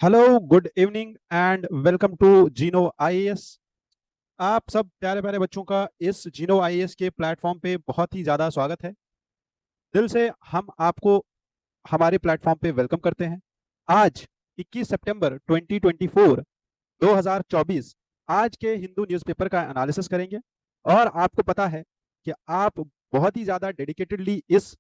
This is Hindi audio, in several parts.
Hello, good evening and welcome to Gino IAS. आप सब प्यारे प्यारे बच्चों का इस जीनो आईएएस के प्लेटफॉर्म पे बहुत ही ज़्यादा स्वागत है। दिल से हम आपको हमारे प्लेटफॉर्म पे वेलकम करते हैं। आज 21 सितंबर 2024 2024 आज के हिंदू न्यूज़पेपर का एनालिसिस करेंगे। और आपको पता है कि आप बहुत ही ज़्यादा डेडिकेटेडली इस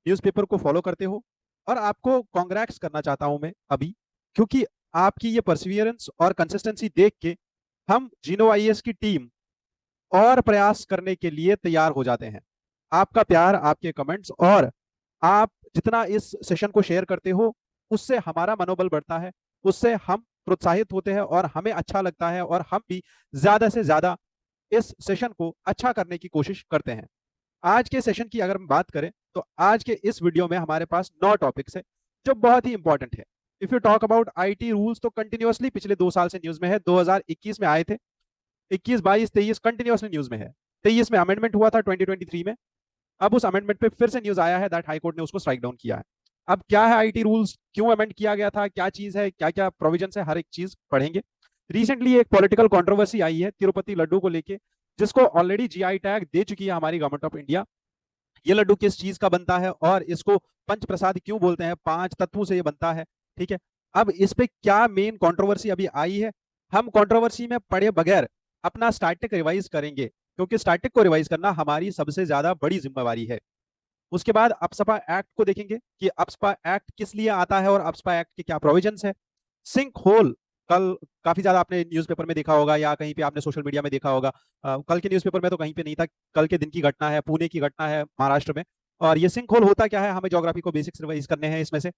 न्यूज़पेपर को फॉलो करते हो, और आपको कॉन्ग्रेट्स करना चाहता हूं मैं अभी, क्योंकि आपकी ये परसिवियरेंस और कंसिस्टेंसी देख के हम जीनो आईएएस की टीम और प्रयास करने के लिए तैयार हो जाते हैं। आपका प्यार, आपके कमेंट्स और आप जितना इस सेशन को शेयर करते हो, उससे हमारा मनोबल बढ़ता है, उससे हम प्रोत्साहित होते हैं और हमें अच्छा लगता है, और हम भी ज्यादा से ज्यादा इस सेशन को अच्छा करने की कोशिश करते हैं। आज के सेशन की अगर हम बात करें तो आज के इस वीडियो में हमारे पास 9 टॉपिक्स है जो बहुत ही इंपॉर्टेंट है। If you talk about IT rules, तो कंटिन्यूअसली पिछले 2 साल से न्यूज में है। 2021 में आए थे, 21, 22, 23 कंटिन्यूअसली न्यूज में है। 23 में अमेंडमेंट हुआ था 2023 में। अब उस अमेंडमेंट पे फिर से न्यूज आया है दैट हाई कोर्ट ने उसको स्ट्राइक डाउन किया है। अब क्या है आईटी रूल्स, क्यों अमेंड किया गया था, क्या चीज है, क्या क्या प्रोविजन है, हर एक चीज पढ़ेंगे। रिसेंटली एक पॉलिटिकल कंट्रोवर्सी आई है तिरुपति लड्डू को लेके, जिसको ऑलरेडी जीआई टैग दे चुकी है हमारी गवर्नमेंट ऑफ इंडिया। ये लड्डू किस चीज का बनता है और इसको पंच प्रसाद क्यों बोलते हैं, 5 तत्वों से ये बनता है। ठीक है, अब इस पे क्या मेन कंट्रोवर्सी अभी आई है, हम कंट्रोवर्सी में पड़े बगैर अपना स्टैटिक रिवाइज करेंगे, क्योंकि स्टैटिक को रिवाइज करना हमारी सबसे ज्यादा बड़ी जिम्मेवारी है। उसके बाद अपसपा एक्ट को देखेंगे कि अपसपा एक्ट किस लिए आता है और अपसपा एक्ट के क्या प्रोविजंस है। सिंक होल, कल काफी ज्यादा आपने न्यूज़पेपर में देखा होगा या कहीं पे आपने सोशल मीडिया में देखा होगा। कल के न्यूज़पेपर में तो कहीं पे नहीं था। कल के दिन की घटना है, पुणे की घटना है, महाराष्ट्र में। और ये सिंक होल होता क्या है, हमें ज्योग्राफी को बेसिक्स रिवाइज करने हैं इसमें से,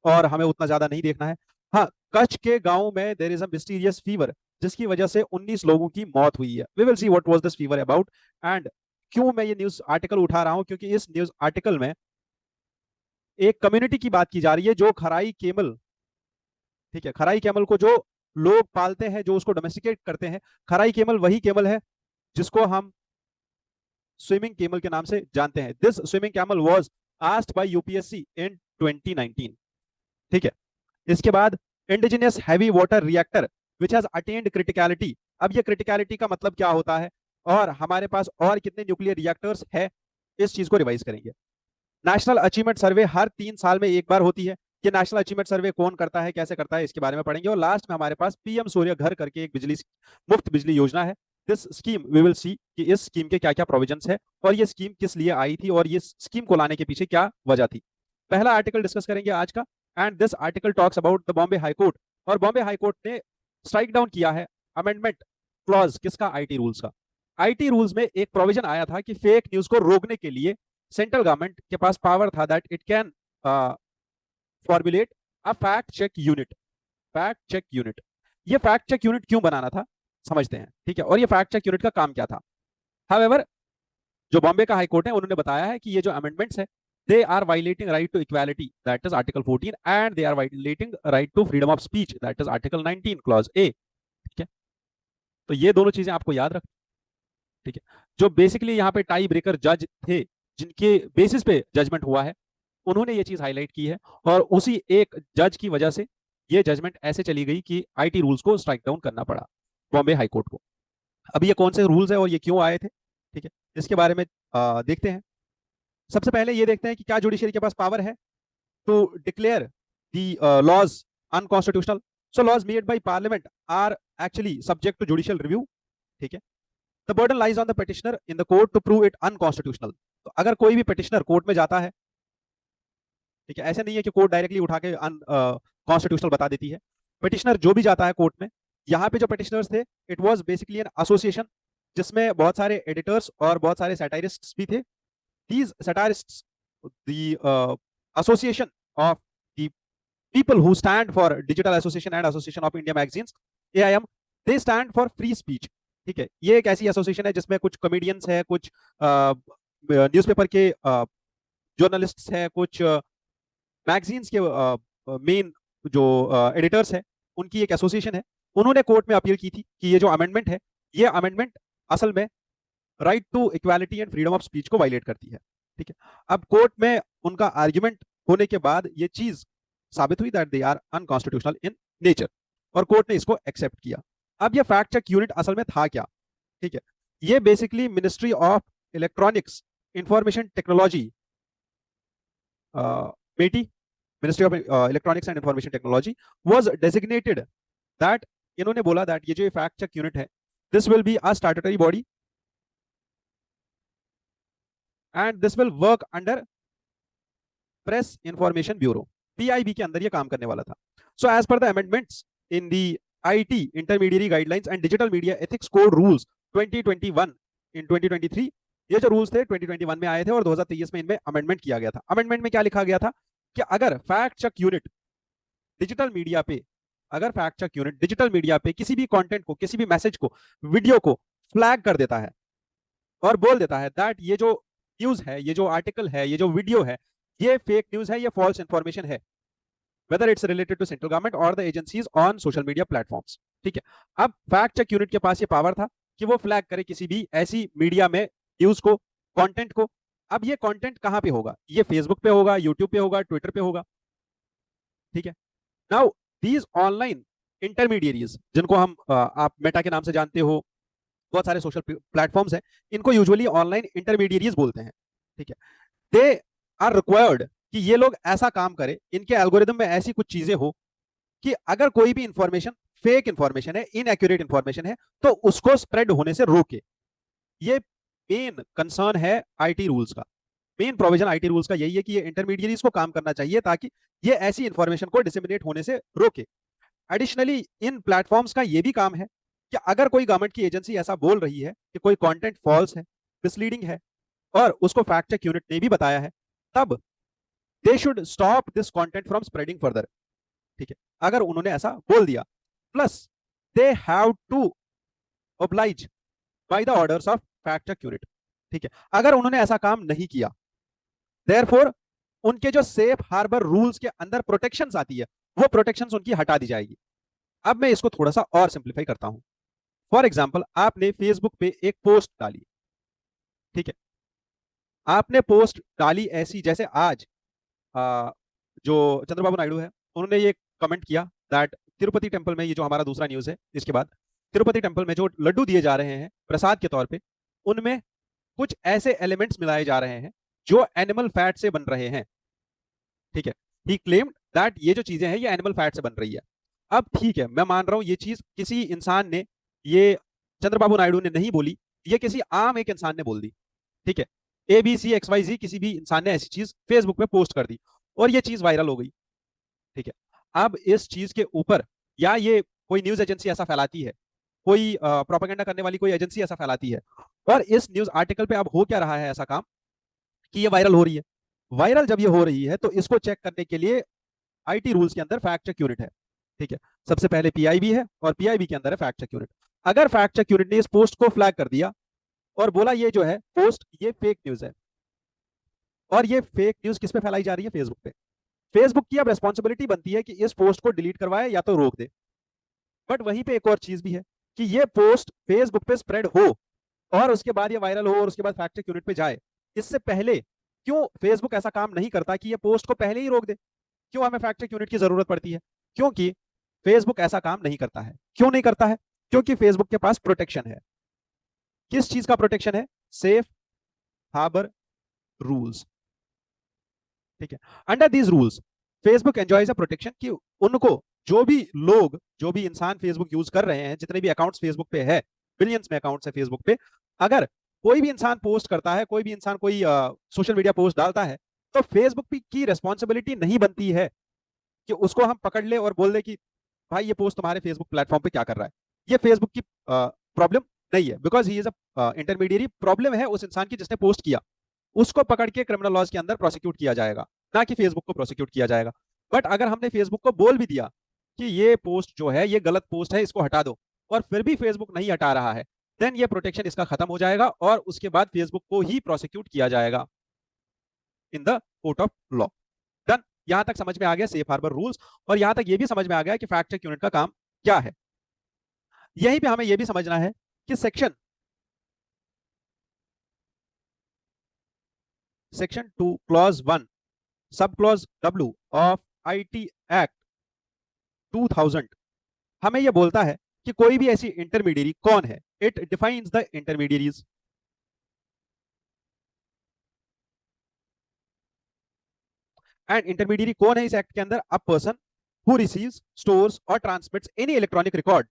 और हमें उतना ज्यादा नहीं देखना है। हाँ, कच्छ के गांव में there is a mysterious fever, जिसकी वजह से 19 लोगों की मौत हुई है। We will see what was this fever about. And क्यों मैं ये न्यूज आर्टिकल उठा रहा हूं, क्योंकि इस न्यूज आर्टिकल में एक कम्युनिटी की बात की जा रही है जो खराई केमल, ठीक है, खराई केमल को जो लोग पालते हैं, जो उसको डोमेस्टिकेट करते हैं। खराई केमल वही केमल है जिसको हम स्विमिंग केमल के नाम से जानते हैं। This swimming camel was asked by UPSC इन 2019। ठीक है, इसके बाद indigenous heavy water reactor which has attend criticality. अब ये क्रिटिकलिटी का मतलब क्या होता है, और हमारे पास और कितने न्यूक्लियर रिएक्टर्स है, इस चीज को रिवाइज करेंगे। नेशनल अचीवमेंट सर्वे हर 3 साल में एक बार होती है। कि नेशनल अचीवमेंट सर्वे कौन करता है, कैसे करता है, इसके बारे में पढ़ेंगे। और लास्ट में हमारे पास पीएम सूर्य घर करके एक बिजली मुफ्त बिजली योजना है। This scheme we will see कि इस स्कीम के क्या क्या प्रोविजंस है, और ये स्कीम किस लिए आई थी, और ये स्कीम को लाने के पीछे क्या वजह थी। पहला आर्टिकल डिस्कस करेंगे आज का, and this article talks about the Bombay high court. और बॉम्बे हाई कोर्ट ने स्ट्राइक डाउन किया है अमेंडमेंट क्लॉज किसका, आईटी रूल्स का। आईटी रूल्स में एक प्रोविजन आया था कि फेक न्यूज को रोकने के लिए सेंट्रल गवर्नमेंट के पास पावर था that it can formulate a fact check unit. Fact check unit, ये फैक्ट चेक यूनिट क्यों बनाना था समझते हैं। ठीक है, और ये फैक्ट चेक यूनिट का काम क्या था। हाउएवर, जो बॉम्बे का हाईकोर्ट है उन्होंने बताया है कि ये जो अमेंडमेंट्स है, they are violating right to equality that is article 14, and they are violating right to freedom of speech that is article 19 clause A. ठीक है, तो ये दोनों चीजें आपको याद रख। ठीक है, जो बेसिकली यहाँ पे टाई ब्रेकर जज थे, जिनके बेसिस पे जजमेंट हुआ है, उन्होंने ये चीज हाईलाइट की है। और उसी एक जज की वजह से ये जजमेंट ऐसे चली गई कि आईटी रूल्स को स्ट्राइक डाउन करना पड़ा बॉम्बे हाई कोर्ट को। अब ये कौन से रूल्स है और ये क्यों आए थे, ठीक है, इसके बारे में देखते हैं। सबसे पहले ये देखते हैं कि क्या जुडिशरी के पास पावर है to declare the laws unconstitutional. So laws made by parliament are actually subject to judicial review. ठीक है, the burden lies on the petitioner in the court to prove it unconstitutional. तो अगर कोई भी पिटिशनर कोर्ट में जाता है, ठीक है, ऐसे नहीं है कि कोर्ट डायरेक्टली उठा के अनकॉन्स्टिट्यूशनल बता देती है। पिटिशनर जो भी जाता है कोर्ट में, यहाँ पे जो पिटिशनर्स थे, it was basically an association जिसमें बहुत सारे एडिटर्स और बहुत सारे सैटारिस्ट्स भी थे। दीज सैटारिस्ट्स, the association of the people who stand for Digital Association and Association of India Magazines, AIM, they stand for free speech। ठीक है, ये एक ऐसी एसोसिएशन है जिसमें कुछ कॉमेडियंस है, कुछ न्यूज़पेपर के जर्नलिस्ट्स है, कुछ मैगजीन्स के मेन जो एडिटर्स है, उनकी एक एसोसिएशन है। उन्होंने कोर्ट में अपील की थी कि ये जो अमेंडमेंट है, ये अमेंडमेंट असल में right to equality and freedom of speech को वायलेट करती है। ठीक है, अब कोर्ट में उनका आर्ग्यूमेंट होने के बाद ये चीज साबित हुई that they are unconstitutional in nature, और कोर्ट ने इसको एक्सेप्ट किया। अब ये फैक्ट चेक यूनिट असल में था क्या? ठीक है, ये basically ministry of electronics information technology, MeitY, ministry of electronics and information technology was designated that, इन्होंने बोला दैट ये जो फैक्ट चेक यूनिट है, this will be a statutory body and this will work under press information bureau, PIB के अंदर ये काम करने वाला था। So as per the amendments in the IT intermediary guidelines and digital media ethics code rules 2021 in 2023, ये जो रूल्स थे 2021 में आए थे और 2023 में इनमें अमेंडमेंट किया गया था। अमेंडमेंट में क्या लिखा गया था कि अगर fact check unit digital media पे, अगर fact check unit digital media पे किसी भी कंटेंट को, किसी भी मैसेज को, वीडियो को फ्लैग कर देता है और बोल देता है दैट ये जो न्यूज है, ये जो आर्टिकल है, ये जो वीडियो है, ये फेक न्यूज है, ये फॉल्स इंफॉर्मेशन है, whether it's related to central government or the agencies on social media platforms। ठीक है, अब फैक्ट चेक यूनिट के पास ये पावर था कि वो फ्लैग करे किसी भी ऐसी मीडिया में न्यूज को, कंटेंट को। अब ये कंटेंट कहां पे होगा? ये फेसबुक पे होगा, यूट्यूब पे होगा, ट्विटर पे होगा। ठीक है, नाउ दीज ऑनलाइन इंटरमीडिएरीज, जिनको हम आप मेटा के नाम से जानते हो, बहुत सारे सोशल प्लेटफॉर्म्स हैं, इनको यूजुअली ऑनलाइन इंटरमीडिएरीज बोलते हैं। ठीक है, दे आर रिक्वायर्ड कि ये लोग ऐसा काम करें, इनके एल्गोरिदम में ऐसी कुछ चीजें हो कि अगर कोई भी इंफॉर्मेशन फेक इंफॉर्मेशन है, इनएक्यूरेट इंफॉर्मेशन है, तो उसको स्प्रेड होने से रोके। ये मेन कंसर्न है आईटी रूल्स का। मेन प्रोविजन आईटी रूल्स का यही है कि ये इंटरमीडिएरीज को काम करना चाहिए ताकि ये ऐसी इंफॉर्मेशन को डिसेमिनेट होने से रोके। एडिशनली इन प्लेटफॉर्म्स का ये भी काम है कि अगर कोई गवर्नमेंट की एजेंसी ऐसा बोल रही है कि कोई कंटेंट फॉल्स है, मिसलीडिंग है, और उसको फैक्ट चेक यूनिट ने भी बताया है, तब they should stop this content from spreading further. ठीक है, अगर उन्होंने ऐसा बोल दिया, plus they have to oblige by the orders of fact check unit. ठीक है, अगर उन्होंने ऐसा काम नहीं किया, देयरफॉर उनके जो सेफ हार्बर रूल्स के अंदर प्रोटेक्शंस आती है, वो प्रोटेक्शंस उनकी हटा दी जाएगी। अब मैं इसको थोड़ा सा और सिंप्लीफाई करता हूं। फॉर एग्जाम्पल, आपने फेसबुक पे एक पोस्ट डाली। ठीक है, आपने पोस्ट डाली ऐसी जैसे आज जो चंद्रबाबू नायडू है, उन्होंने ये कमेंट किया दैट तिरुपति टेंपल में, ये जो हमारा दूसरा न्यूज है इसके बाद, तिरुपति टेंपल में जो लड्डू दिए जा रहे हैं प्रसाद के तौर पे, उनमें कुछ ऐसे एलिमेंट्स मिलाए जा रहे हैं जो एनिमल फैट से बन रहे हैं। ठीक है, ही क्लेम्ड दैट ये जो चीजें हैं ये एनिमल फैट से बन रही है। अब ठीक है, मैं मान रहा हूं ये चीज किसी इंसान ने, ये चंद्रबाबू नायडू ने नहीं बोली, ये किसी आम एक इंसान ने बोल दी। ठीक है, ABCXYZ किसी भी इंसान ने ऐसी चीज फेसबुक पे पोस्ट कर दी और ये चीज वायरल हो गई। ठीक है, अब इस चीज के ऊपर, या ये कोई न्यूज एजेंसी ऐसा फैलाती है, कोई प्रोपेगेंडा करने वाली कोई एजेंसी ऐसा फैलाती है, और इस न्यूज आर्टिकल पे अब हो क्या रहा है ऐसा काम कि ये वायरल हो रही है। वायरल जब ये हो रही है तो इसको चेक करने के लिए आईटी रूल्स के अंदर फैक्ट चेक यूनिट है। ठीक है, सबसे पहले पीआईबी है और पीआईबी के अंदर है फैक्ट चेक यूनिट। अगर फैक्ट चेक यूनिट ने इस पोस्ट को फ्लैग कर दिया और बोला ये जो है पोस्ट ये फेक न्यूज है, और ये फेक न्यूज किस पे फैलाई जा रही है? फेसबुक पे। फेसबुक की अब रेस्पॉन्सिबिलिटी बनती है कि इस पोस्ट को डिलीट करवाए या तो रोक दे। बट वहीं पे एक और चीज भी है कि ये पोस्ट फेसबुक पे स्प्रेड हो और उसके बाद ये वायरल हो और उसके बाद फैक्ट चेक यूनिट पे जाए, इससे पहले क्यों फेसबुक ऐसा काम नहीं करता कि ये पोस्ट को पहले ही रोक दे? क्यों हमें फैक्ट चेक यूनिट की जरूरत पड़ती है? क्योंकि फेसबुक ऐसा काम नहीं करता है। क्यों नहीं करता है? क्योंकि फेसबुक के पास प्रोटेक्शन है। किस चीज का प्रोटेक्शन है? Safe harbour rules. ठीक है, under these rules Facebook enjoys a protection कि उनको, जो भी लोग, जो भी इंसान फेसबुक यूज कर रहे हैं, जितने भी अकाउंट्स फेसबुक पे है, बिलियंस में अकाउंट्स है फेसबुक पे, अगर कोई भी इंसान पोस्ट करता है, कोई भी इंसान कोई सोशल मीडिया पोस्ट डालता है, तो फेसबुक की रिस्पॉन्सिबिलिटी नहीं बनती है कि उसको हम पकड़ ले और बोल दे कि भाई ये पोस्ट तुम्हारे फेसबुक प्लेटफॉर्म पे क्या कर रहा है। ये फेसबुक की प्रॉब्लम नहीं है, because he is a intermediary. Problem है उस इंसान की जिसने पोस्ट किया, उसको पकड़ के क्रिमिनल लॉज के अंदर प्रोसिक्यूट किया जाएगा, ना कि फेसबुक को प्रोसिक्यूट किया जाएगा। बट अगर हमने फेसबुक को बोल भी दिया कि ये पोस्ट जो है ये गलत पोस्ट है, इसको हटा दो, और फिर भी फेसबुक नहीं हटा रहा है, देन ये प्रोटेक्शन इसका खत्म हो जाएगा और उसके बाद फेसबुक को ही प्रोसिक्यूट किया जाएगा इन the court of law. Done, यहां तक समझ में आ गया सेफ हार्बर रूल्स, और यहां तक ये भी समझ में आ गया कि फैक्ट चेक यूनिट का काम क्या है। यहीं पे हमें यह भी समझना है कि section 2 clause 1 sub clause W of IT act 2000 हमें यह बोलता है कि कोई भी ऐसी इंटरमीडियरी कौन है. It defines the intermediaries. And intermediary कौन है इस एक्ट के अंदर? A person who receives, stores और transmits any electronic record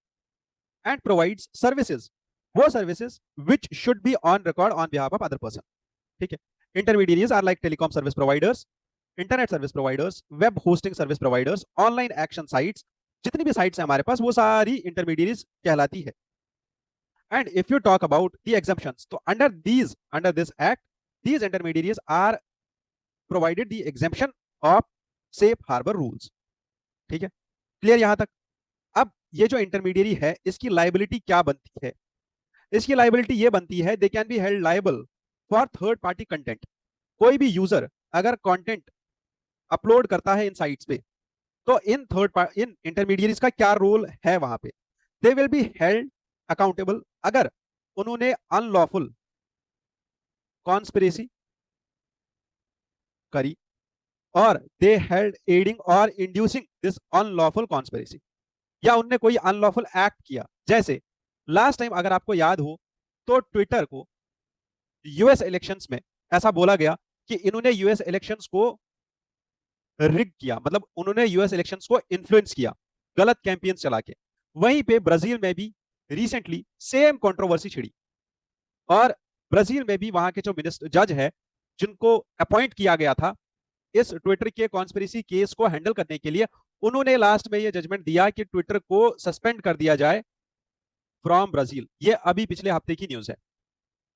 and provides services, वो services which should be on record on behalf of other person. ठीक है. Intermediaries are like telecom service providers, internet service providers, web hosting service providers, online action sites. जितनी भी साइट्स हैं हमारे पास वो सारी इंटरमीडियरीज कहलाती है. And if you talk about the exemptions, तो under this act these intermediaries are provided the exemption of safe harbor rules. ठीक है, क्लियर यहां तक? अब ये जो इंटरमीडियरी है इसकी लाइबिलिटी क्या बनती है? इसकी लाइबिलिटी ये बनती है, they can be held liable for third party content. कोई भी यूजर अगर कंटेंट अपलोड करता है इन साइट्स पे, तो इन इंटरमीडियरीज का क्या रोल है वहां पे? They will be held accountable अगर उन्होंने अनलॉफुल कॉन्स्पिरेसी करी और दे हेल्ड एडिंग और इंड्यूसिंग दिस अनलॉफुल कॉन्स्पिरेसी, या उनने कोई अनलॉफुल एक्ट किया. जैसे लास्ट टाइम अगर आपको याद हो तो ट्विटर को यूएस इलेक्शंस में ऐसा बोला गया कि इन्होंने यूएस इलेक्शंस को रिग किया, मतलब उन्होंने यूएस इलेक्शंस को इन्फ्लुएंस किया गलत कैंपेन्स चला के. वहीं पे ब्राजील में भी रिसेंटली सेम कंट्रोवर्सी छिड़ी और ब्राजील में भी वहां के जो मिनिस्टर जज है जिनको अपॉइंट किया गया था इस ट्विटर के कॉन्स्पिरेसी केस को हैंडल करने के लिए, उन्होंने लास्ट में ये जजमेंट दिया कि ट्विटर को सस्पेंड कर दिया जाए फ्रॉम ब्राजील. ये अभी पिछले हफ्ते की न्यूज है.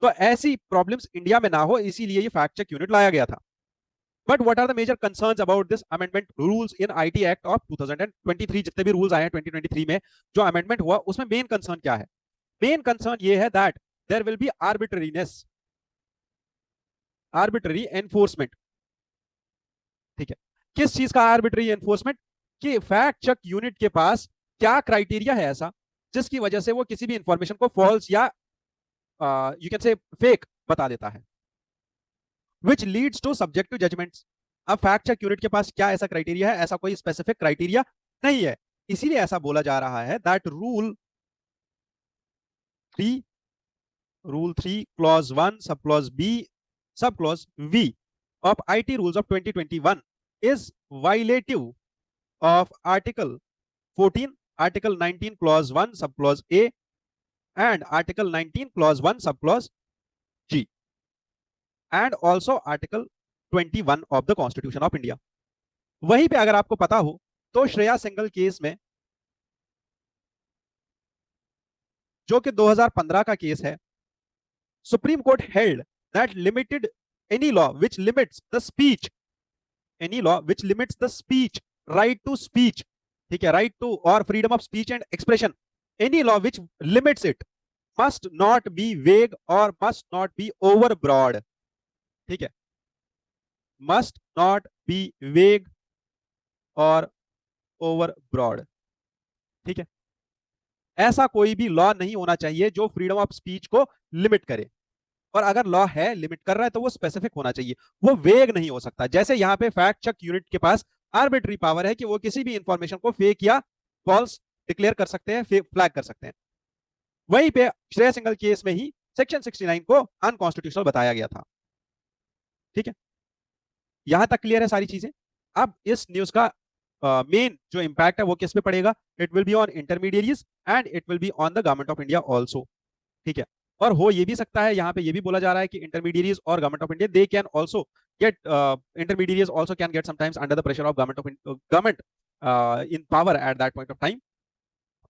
तो ऐसी प्रॉब्लम्स इंडिया में ना हो इसीलिए ये फैक्ट चेक यूनिट लाया गया था. But what are the major concerns about this amendment rules in IT act of 2023? जितने भी रूल्स आए हैं 2023 में जो अमेंडमेंट हुआ उसमें मेन कंसर्न क्या है? मेन कंसर्न ये है that there will be arbitrary enforcement. ठीक है, किस चीज का आर्बिट्ररी एनफोर्समेंट? कि फैक्ट चेक यूनिट के पास क्या क्राइटेरिया है ऐसा जिसकी वजह से वो किसी भी इंफॉर्मेशन को फॉल्स या यू कैन से फेक बता देता है, which leads to subjective judgements. अब फैक्ट चेक यूनिट के पास क्या ऐसा क्राइटेरिया है? ऐसा कोई स्पेसिफिक क्राइटेरिया नहीं है. इसीलिए ऐसा बोला जा रहा है that rule 3 clause 1 sub clause B sub clause V of IT rules of 2021 is violative of Article 14, Article 19 clause 1 subclause A and Article 19 clause 1 subclause G and also Article 21 of the Constitution of India. वहीं पे अगर आपको पता हो तो श्रेया सिंगल केस में, जो कि 2015 का केस है, supreme court held that limited any law which limits the speech, any law which limits the speech, right to speech, ठीक है, right to or freedom of speech and expression, any law which limits it must not be vague or must not be overbroad. ठीक है, must not be vague or overbroad. ठीक है, ऐसा कोई भी लॉ नहीं होना चाहिए जो फ्रीडम ऑफ स्पीच को लिमिट करे. और अगर लॉ है लिमिट कर रहा है तो वो स्पेसिफिक होना चाहिए, वो वेग नहीं हो सकता. जैसे यहां पे फैक्ट चेक यूनिट के पास आर्बिट्री पावर है कि वो किसी भी इंफॉर्मेशन को फेक या फॉल्स डिक्लेयर कर सकते हैं, फ्लैग कर सकते हैं. वहीं पे श्रेया सिंगल केस में ही सेक्शन 69 को अनकॉन्स्टिट्यूशनल बताया गया था. ठीक है, यहां तक क्लियर है सारी चीजें? अब इस न्यूज का मेन जो इंपैक्ट है वो किस पे पड़ेगा? It will be on intermediaries and it will be on the government of India also. ठीक है, और हो ये भी सकता है, यहाँ पे ये भी बोला जा रहा है कि इंटरमीडियरीज और government of India they can also get, intermediaries also can get sometimes under the pressure of government in power at that point of time.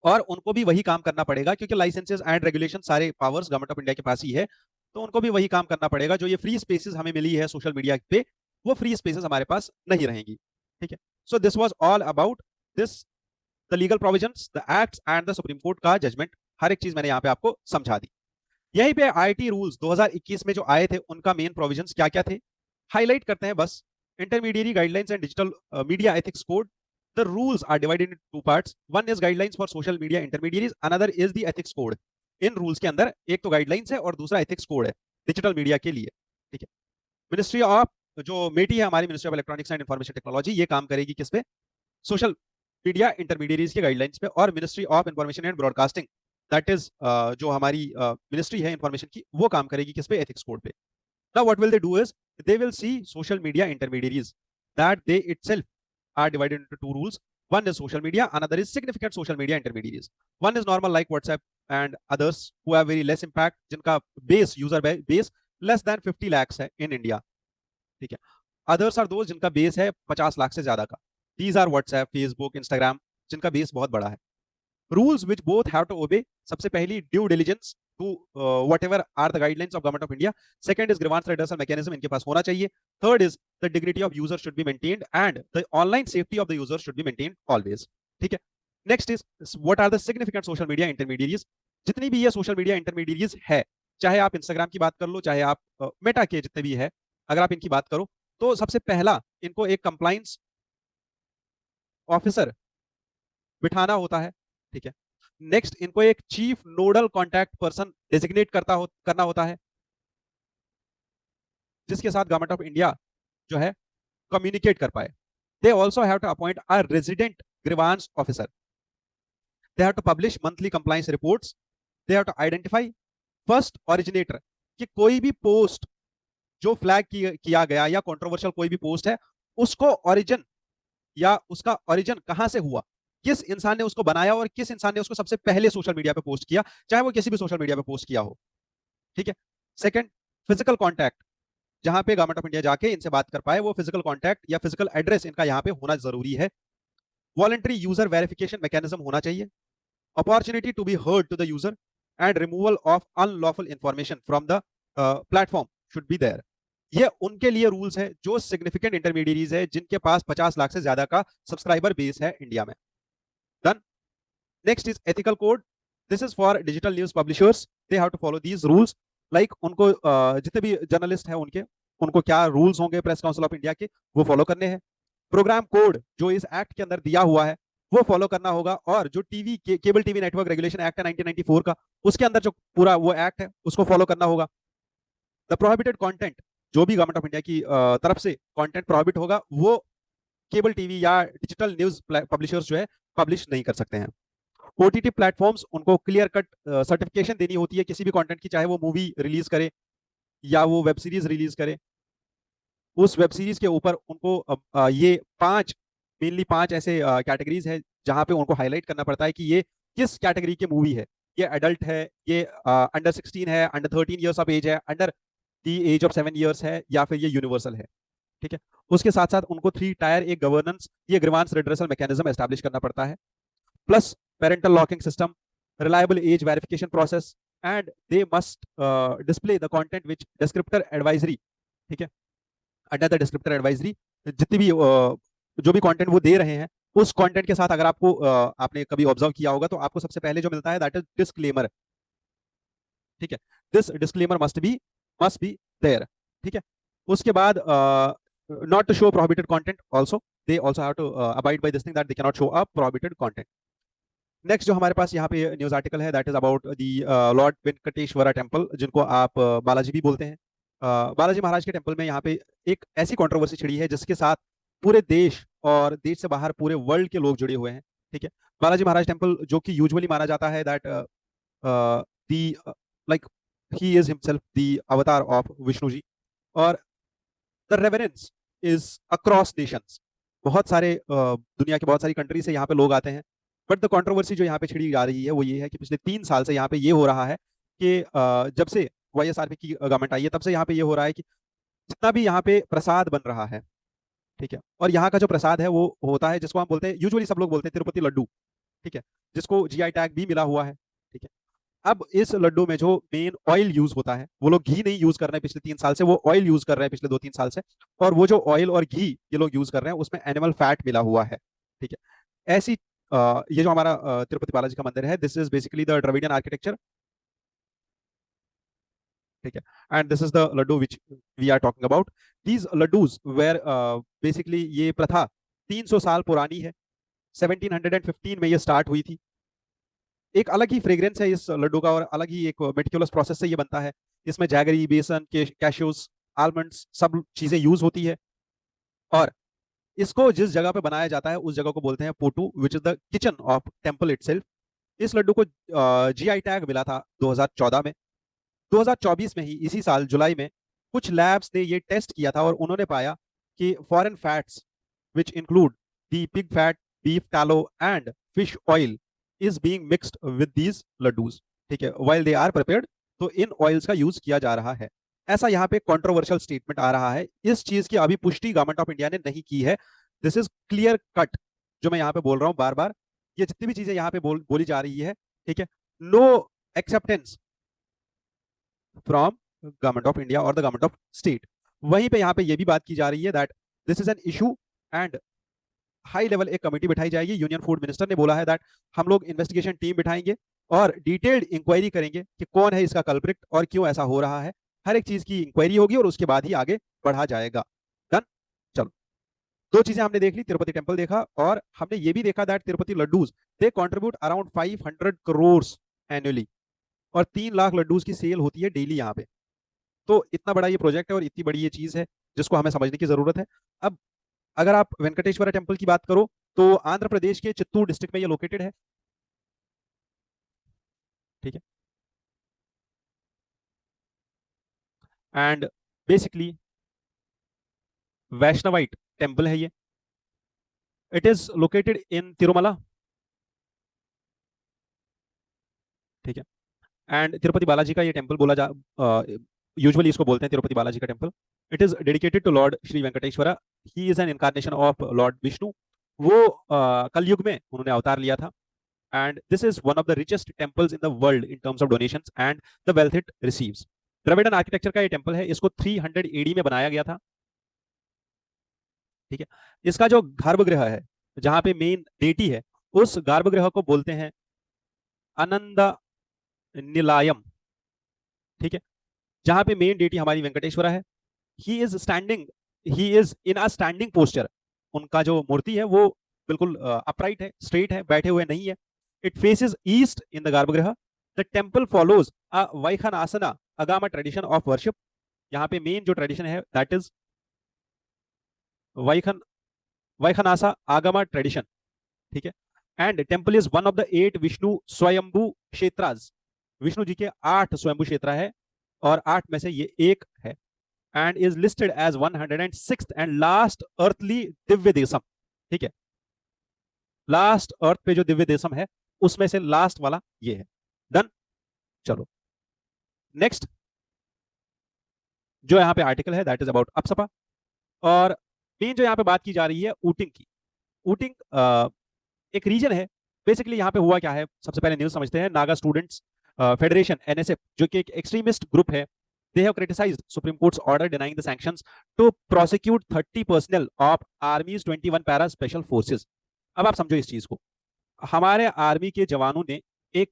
और उनको भी वही काम करना पड़ेगा क्योंकि लाइसेंसेस एंड रेगुलेशन सारे पावर्स गवर्नमेंट ऑफ इंडिया के पास ही है. तो उनको भी वही काम करना पड़ेगा. जो ये फ्री स्पेसेस हमें मिली है सोशल मीडिया पे, वो फ्री स्पेसेस हमारे पास नहीं रहेंगी. ठीक है, so this was all about this, the legal provisions, the acts and the supreme court का जजमेंट. हर एक चीज मैंने यहाँ पे आपको समझा दी. यहीं पे आईटी रूल्स 2021 में जो आए थे उनका मेन प्रोविजंस क्या क्या थे हाईलाइट करते हैं बस. Intermediary guidelines and digital media ethics code. The rules are divided in two parts. One is guidelines for social media intermediaries, another is the ethics code. इन रूल्स के अंदर एक तो गाइडलाइंस है और दूसरा एथिक्स कोड है डिजिटल मीडिया के लिए. ठीक है, मिनिस्ट्री ऑफ जो मेटी है हमारी, ministry of electronics and information technology, ये काम करेगी किस पे? सोशल मीडिया इंटरमीडियरीज के गाइडलाइंस पे और ministry of information and broadcasting, that is जो हमारी मिनिस्ट्री है इंफॉर्मेशन की, वो काम करेगी किस पे? एथिक्स कोड पे. Now, what will they do is they will see social media intermediaries that they itself are divided into two rules. One is social media, another is significant social media intermediaries. One is normal like WhatsApp and others who have very less impact, जिनका base user base less than 50 lakhs है in India. ठीक है. Others are those जिनका base है 50 लाख से ज्यादा का. These are WhatsApp, Facebook, Instagram, जिनका base बहुत बड़ा है. Rules which both have to obey. सबसे पहली due diligence to whatever are the guidelines of government of India. Second is grievance redressal mechanism, इनके पास होना चाहिए. Third is the dignity of user should be maintained and the online safety of the user should be maintained always. ठीक है. Next is what are the significant social media intermediaries. जितनी भी ये social media intermediaries है, चाहे आप Instagram की बात कर लो, चाहे आप मेटा के जितने भी है, अगर आप इनकी बात करो तो सबसे पहला इनको एक कंप्लाइंस ऑफिसर बिठाना होता है. ठीक है. नेक्स्ट इनको एक chief nodal contact person designate करना होता है, जिसके साथ गवर्नमेंट ऑफ इंडिया जो है कम्युनिकेट कर पाए. They also have to appoint a resident grievance officer. They have to publish monthly compliance reports. They have to identify first originator, कि कोई भी पोस्ट जो फ्लैग किया गया या कंट्रोवर्शियल कोई भी पोस्ट है, उसको ओरिजिन या उसका ओरिजिन कहां से हुआ, किस इंसान ने उसको बनाया और किस इंसान ने उसको सबसे पहले सोशल मीडिया पे पोस्ट किया, चाहे वो किसी भी सोशल मीडिया पे पोस्ट किया हो. ठीक है. सेकंड, फिजिकल कांटेक्ट, जहां पे गवर्नमेंट ऑफ इंडिया जाके इनसे बात कर पाए, वो फिजिकल कांटेक्ट या फिजिकल एड्रेस इनका यहां पे होना जरूरी है. वॉलंटरी यूजर वेरिफिकेशन मैकेनिज्म होना चाहिए. Opportunity to be heard to the user and removal of unlawful information from the platform should be there. ये उनके लिए रूल्स है जो सिग्निफिकेंट इंटरमीडिएरीज है, जिनके पास 50 लाख से ज्यादा का सब्सक्राइबर बेस है इंडिया में. Done. Next is ethical code. This is for digital news publishers. They have to follow these rules. Like उनको जितने भी जर्नलिस्ट हैं उनको क्या रूल्स होंगे प्रेस काउंसिल ऑफ इंडिया के, वो फॉलो करने हैं. प्रोग्राम कोड जो इस एक्ट के अंदर दिया हुआ है वो फॉलो करना होगा. और जो cable TV network regulation act है 1994 का, उसके अंदर जो पूरा वो एक्ट है उसको फॉलो करना होगा. द प्रोहिबिटेड कंटेंट, जो भी गवर्नमेंट ऑफ इंडिया की तरफ से कंटेंट प्रोहिबिट होगा, वो केबल टीवी या डिजिटल न्यूज पब्लिशर्स जो है पब्लिश नहीं कर सकते हैं. ओटीटी प्लेटफॉर्म्स, उनको क्लियर कट सर्टिफिकेशन देनी होती है किसी भी कंटेंट की, चाहे वो मूवी रिलीज करे या वो वेब सीरीज रिलीज करे. उस वेब सीरीज के ऊपर उनको ये मेनली पांच ऐसे कैटेगरीज है जहां पे उनको हाईलाइट करना पड़ता है कि ये किस कैटेगरी की मूवी है. ये एडल्ट है, ये अंडर 16 है, अंडर 13 ईयर्स ऑफ एज है, under the age of 7 years है, या फिर ये यूनिवर्सल है. ठीक है. उसके साथ साथ उनको 3 टायर एक गवर्नेंस, ये ग्रीवांस रिड्रेसल मैकेनिज्म एस्टैब्लिश करना पड़ता है, plus parental locking system, reliable age verification process, and they must display the content which descriptor advisory. ठीक है. अंडर द डिस्क्रिप्टर एडवाइजरी, जितनी भी जो भी कंटेंट वो दे रहे हैं, उस कंटेंट के साथ अगर आपको आपने कभी ऑब्जर्व किया होगा तो आपको सबसे पहले जो मिलता है दैट इज डिस्क्लेमर. ठीक है. This disclaimer must be there. ठीक है. उसके बाद not to show prohibited content also, they also have to abide by this thing that they cannot show a prohibited content. Next जो हमारे पास यहाँ पे न्यूज आर्टिकल है that is about the lord Venkateswara temple, जिनको आप बालाजी भी बोलते हैं. बालाजी महाराज के टेम्पल में यहाँ पे एक ऐसी कंट्रोवर्सी छिड़ी है जिसके साथ पूरे देश और देश से बाहर पूरे वर्ल्ड के लोग जुड़े हुए हैं. ठीक है. बालाजी महाराज टेम्पल, जो कि यूजुअली माना जाता है that the like he is himself the avatar of Vishnu ji, और the reverence is across nations. बहुत सारे दुनिया के बहुत सारी कंट्री से यहाँ पे लोग आते हैं. बट द कंट्रोवर्सी जो यहाँ पे छिड़ी जा रही है वो ये है कि पिछले 3 साल से यहाँ पे ये हो रहा है कि जब से वाईएसआरपी की गवर्नमेंट आई है तब से यहाँ पे ये हो रहा है कि जितना भी यहाँ पे प्रसाद बन रहा है, ठीक है, और यहाँ का जो प्रसाद है वो होता है जिसको हम बोलते हैं, यूजुअली सब लोग बोलते हैं तिरुपति लड्डू. ठीक है. जिसको जीआई टैग भी मिला हुआ है. ठीक है. अब इस लड्डू में जो मेन ऑयल यूज होता है, वो लोग घी नहीं यूज कर रहे हैं पिछले 3 साल से, वो ऑयल यूज कर रहे हैं पिछले 2-3 साल से. और वो जो ऑयल और घी ये लोग यूज कर रहे हैं उसमें एनिमल फैट मिला हुआ है. ठीक है. ऐसी ये जो हमारा तिरुपति बालाजी का मंदिर है, this is basically the Dravidian architecture. ठीक है. And this is the laddu which we are talking about. These laddus were basically, ये प्रथा 300 साल पुरानी है. 1715 में ये स्टार्ट हुई थी. एक अलग ही फ्रेग्रेंस है इस लड्डू का और अलग ही एक मेटिकुलस प्रोसेस से ये बनता है. इसमें जैगरी, बेसन, कैश्यूज, आलमंड्स सब चीजें यूज होती है. और इसको जिस जगह पे बनाया जाता है उस जगह को बोलते हैं Potu, which is the kitchen of temple itself. इस लड्डू को जीआई टैग मिला था 2014 में। 2024 में ही, इसी साल जुलाई में, कुछ लैब्स ने ये टेस्ट किया था और उन्होंने पाया कि foreign fats which include the pig fat, beef tallow and fish oil is being mixed with these laddoos. ठीक है, व्हाइल दे आर प्रिपेयर्ड, तो इन ऑयल्स का यूज किया जा रहा है। ऐसा यहाँ पे कंट्रोवर्शियल स्टेटमेंट आ रहा है। इस चीज की अभी पुष्टि गवर्नमेंट ऑफ इंडिया ने नहीं की है। दिस इज क्लियर कट, जो मैं यहाँ पे बोल रहा हूँ बार बार, ये जितनी भी चीजें यहाँ पे बोली जा रही है, ठीक है, no acceptance from government of India और द गवर्नमेंट ऑफ स्टेट। वहीं पे यहाँ पे ये भी बात की जा रही है that this is an issue and high level एक कमेटी बिठाई जाएगी। यूनियन फूड मिनिस्टर ने बोला है दैट हम लोग इन्वेस्टिगेशन टीम बिठाएंगे और डिटेल्ड इंक्वायरी करेंगे कि कौन है इसका कल्प्रिट और क्यों ऐसा हो रहा है। हर एक चीज की इंक्वायरी होगी और उसके बाद ही आगे बढ़ा जाएगा। डन। चलो, दो चीजें हमने देख ली, तिरुपति टेम्पल देखा और हमने ये भी देखा that Tirupati laddoos they contribute around 500 crore annually, और 3 लाख लड्डूज की सेल होती है डेली यहाँ पे। तो इतना बड़ा ये प्रोजेक्ट है और इतनी बड़ी ये चीज है जिसको हमें समझने की जरूरत है। अब अगर आप वेंकटेश्वरा टेम्पल की बात करो तो आंध्र प्रदेश के चित्तूर डिस्ट्रिक्ट में ये लोकेटेड है। ठीक है, एंड बेसिकली वैष्णवाइट टेम्पल है ये। It is located in Tirumala. ठीक है, एंड तिरुपति बालाजी का ये टेम्पल बोला जा, यूजुअली इसको बोलते हैं तिरुपति बालाजी का temple. It is dedicated to lord Shri Venkateshwara. He is an incarnation of lord Vishnu. वो कलयुग में उन्होंने अवतार लिया था। And this is one of the richest temples in the world in terms of donations and the wealth it receives. Dravidian architecture का ये टेम्पल है। इसको 300 एडी में बनाया गया था। ठीक है, इसका जो गर्भगृह है, जहां पे मेन डेटी है, उस गर्भगृह को बोलते हैं आनंद निलायम। ठीक है, जहां पे मेन डेटी हमारी वेंकटेश्वरा है। He is standing, he is in a standing posture. उनका जो मूर्ति है वो बिल्कुल अपराइट है, स्ट्रेट है, बैठे हुए नहीं है। It faces east in the garbhagriha. The temple follows a Vaikhanasa Agama tradition of worship. यहाँ पे मेन जो ट्रेडिशन है that is Vaikhana Vaikhanasa Agama tradition. ठीक है, and temple is one of the 8 Vishnu Swayambhu kshetras. Vishnu ji के 8 स्वयंभू क्षेत्र है और 8 में से ये एक है। And is listed as 106th and last earthly Divya Desam. ठीक है, लास्ट अर्थ पे जो दिव्य देशम है उसमें से लास्ट वाला ये है। डन। चलो, नेक्स्ट जो यहाँ पे आर्टिकल है दैट इज अबाउट अप्सपा। और मेन जो यहाँ पे बात की जा रही है ऊटिंग की। ऊटिंग एक रीजन है। बेसिकली यहाँ पे हुआ क्या है, सबसे पहले न्यूज समझते हैं। नागा स्टूडेंट्स फेडरेशन एनएसएफ, जो कि एक एक्सट्रीमिस्ट ग्रुप है, they have criticized Supreme Court's order denying the sanctions to prosecute 30 personnel of Army's 21 para special forces। अब आप समझो इस चीज को। हमारे आर्मी के जवानों ने एक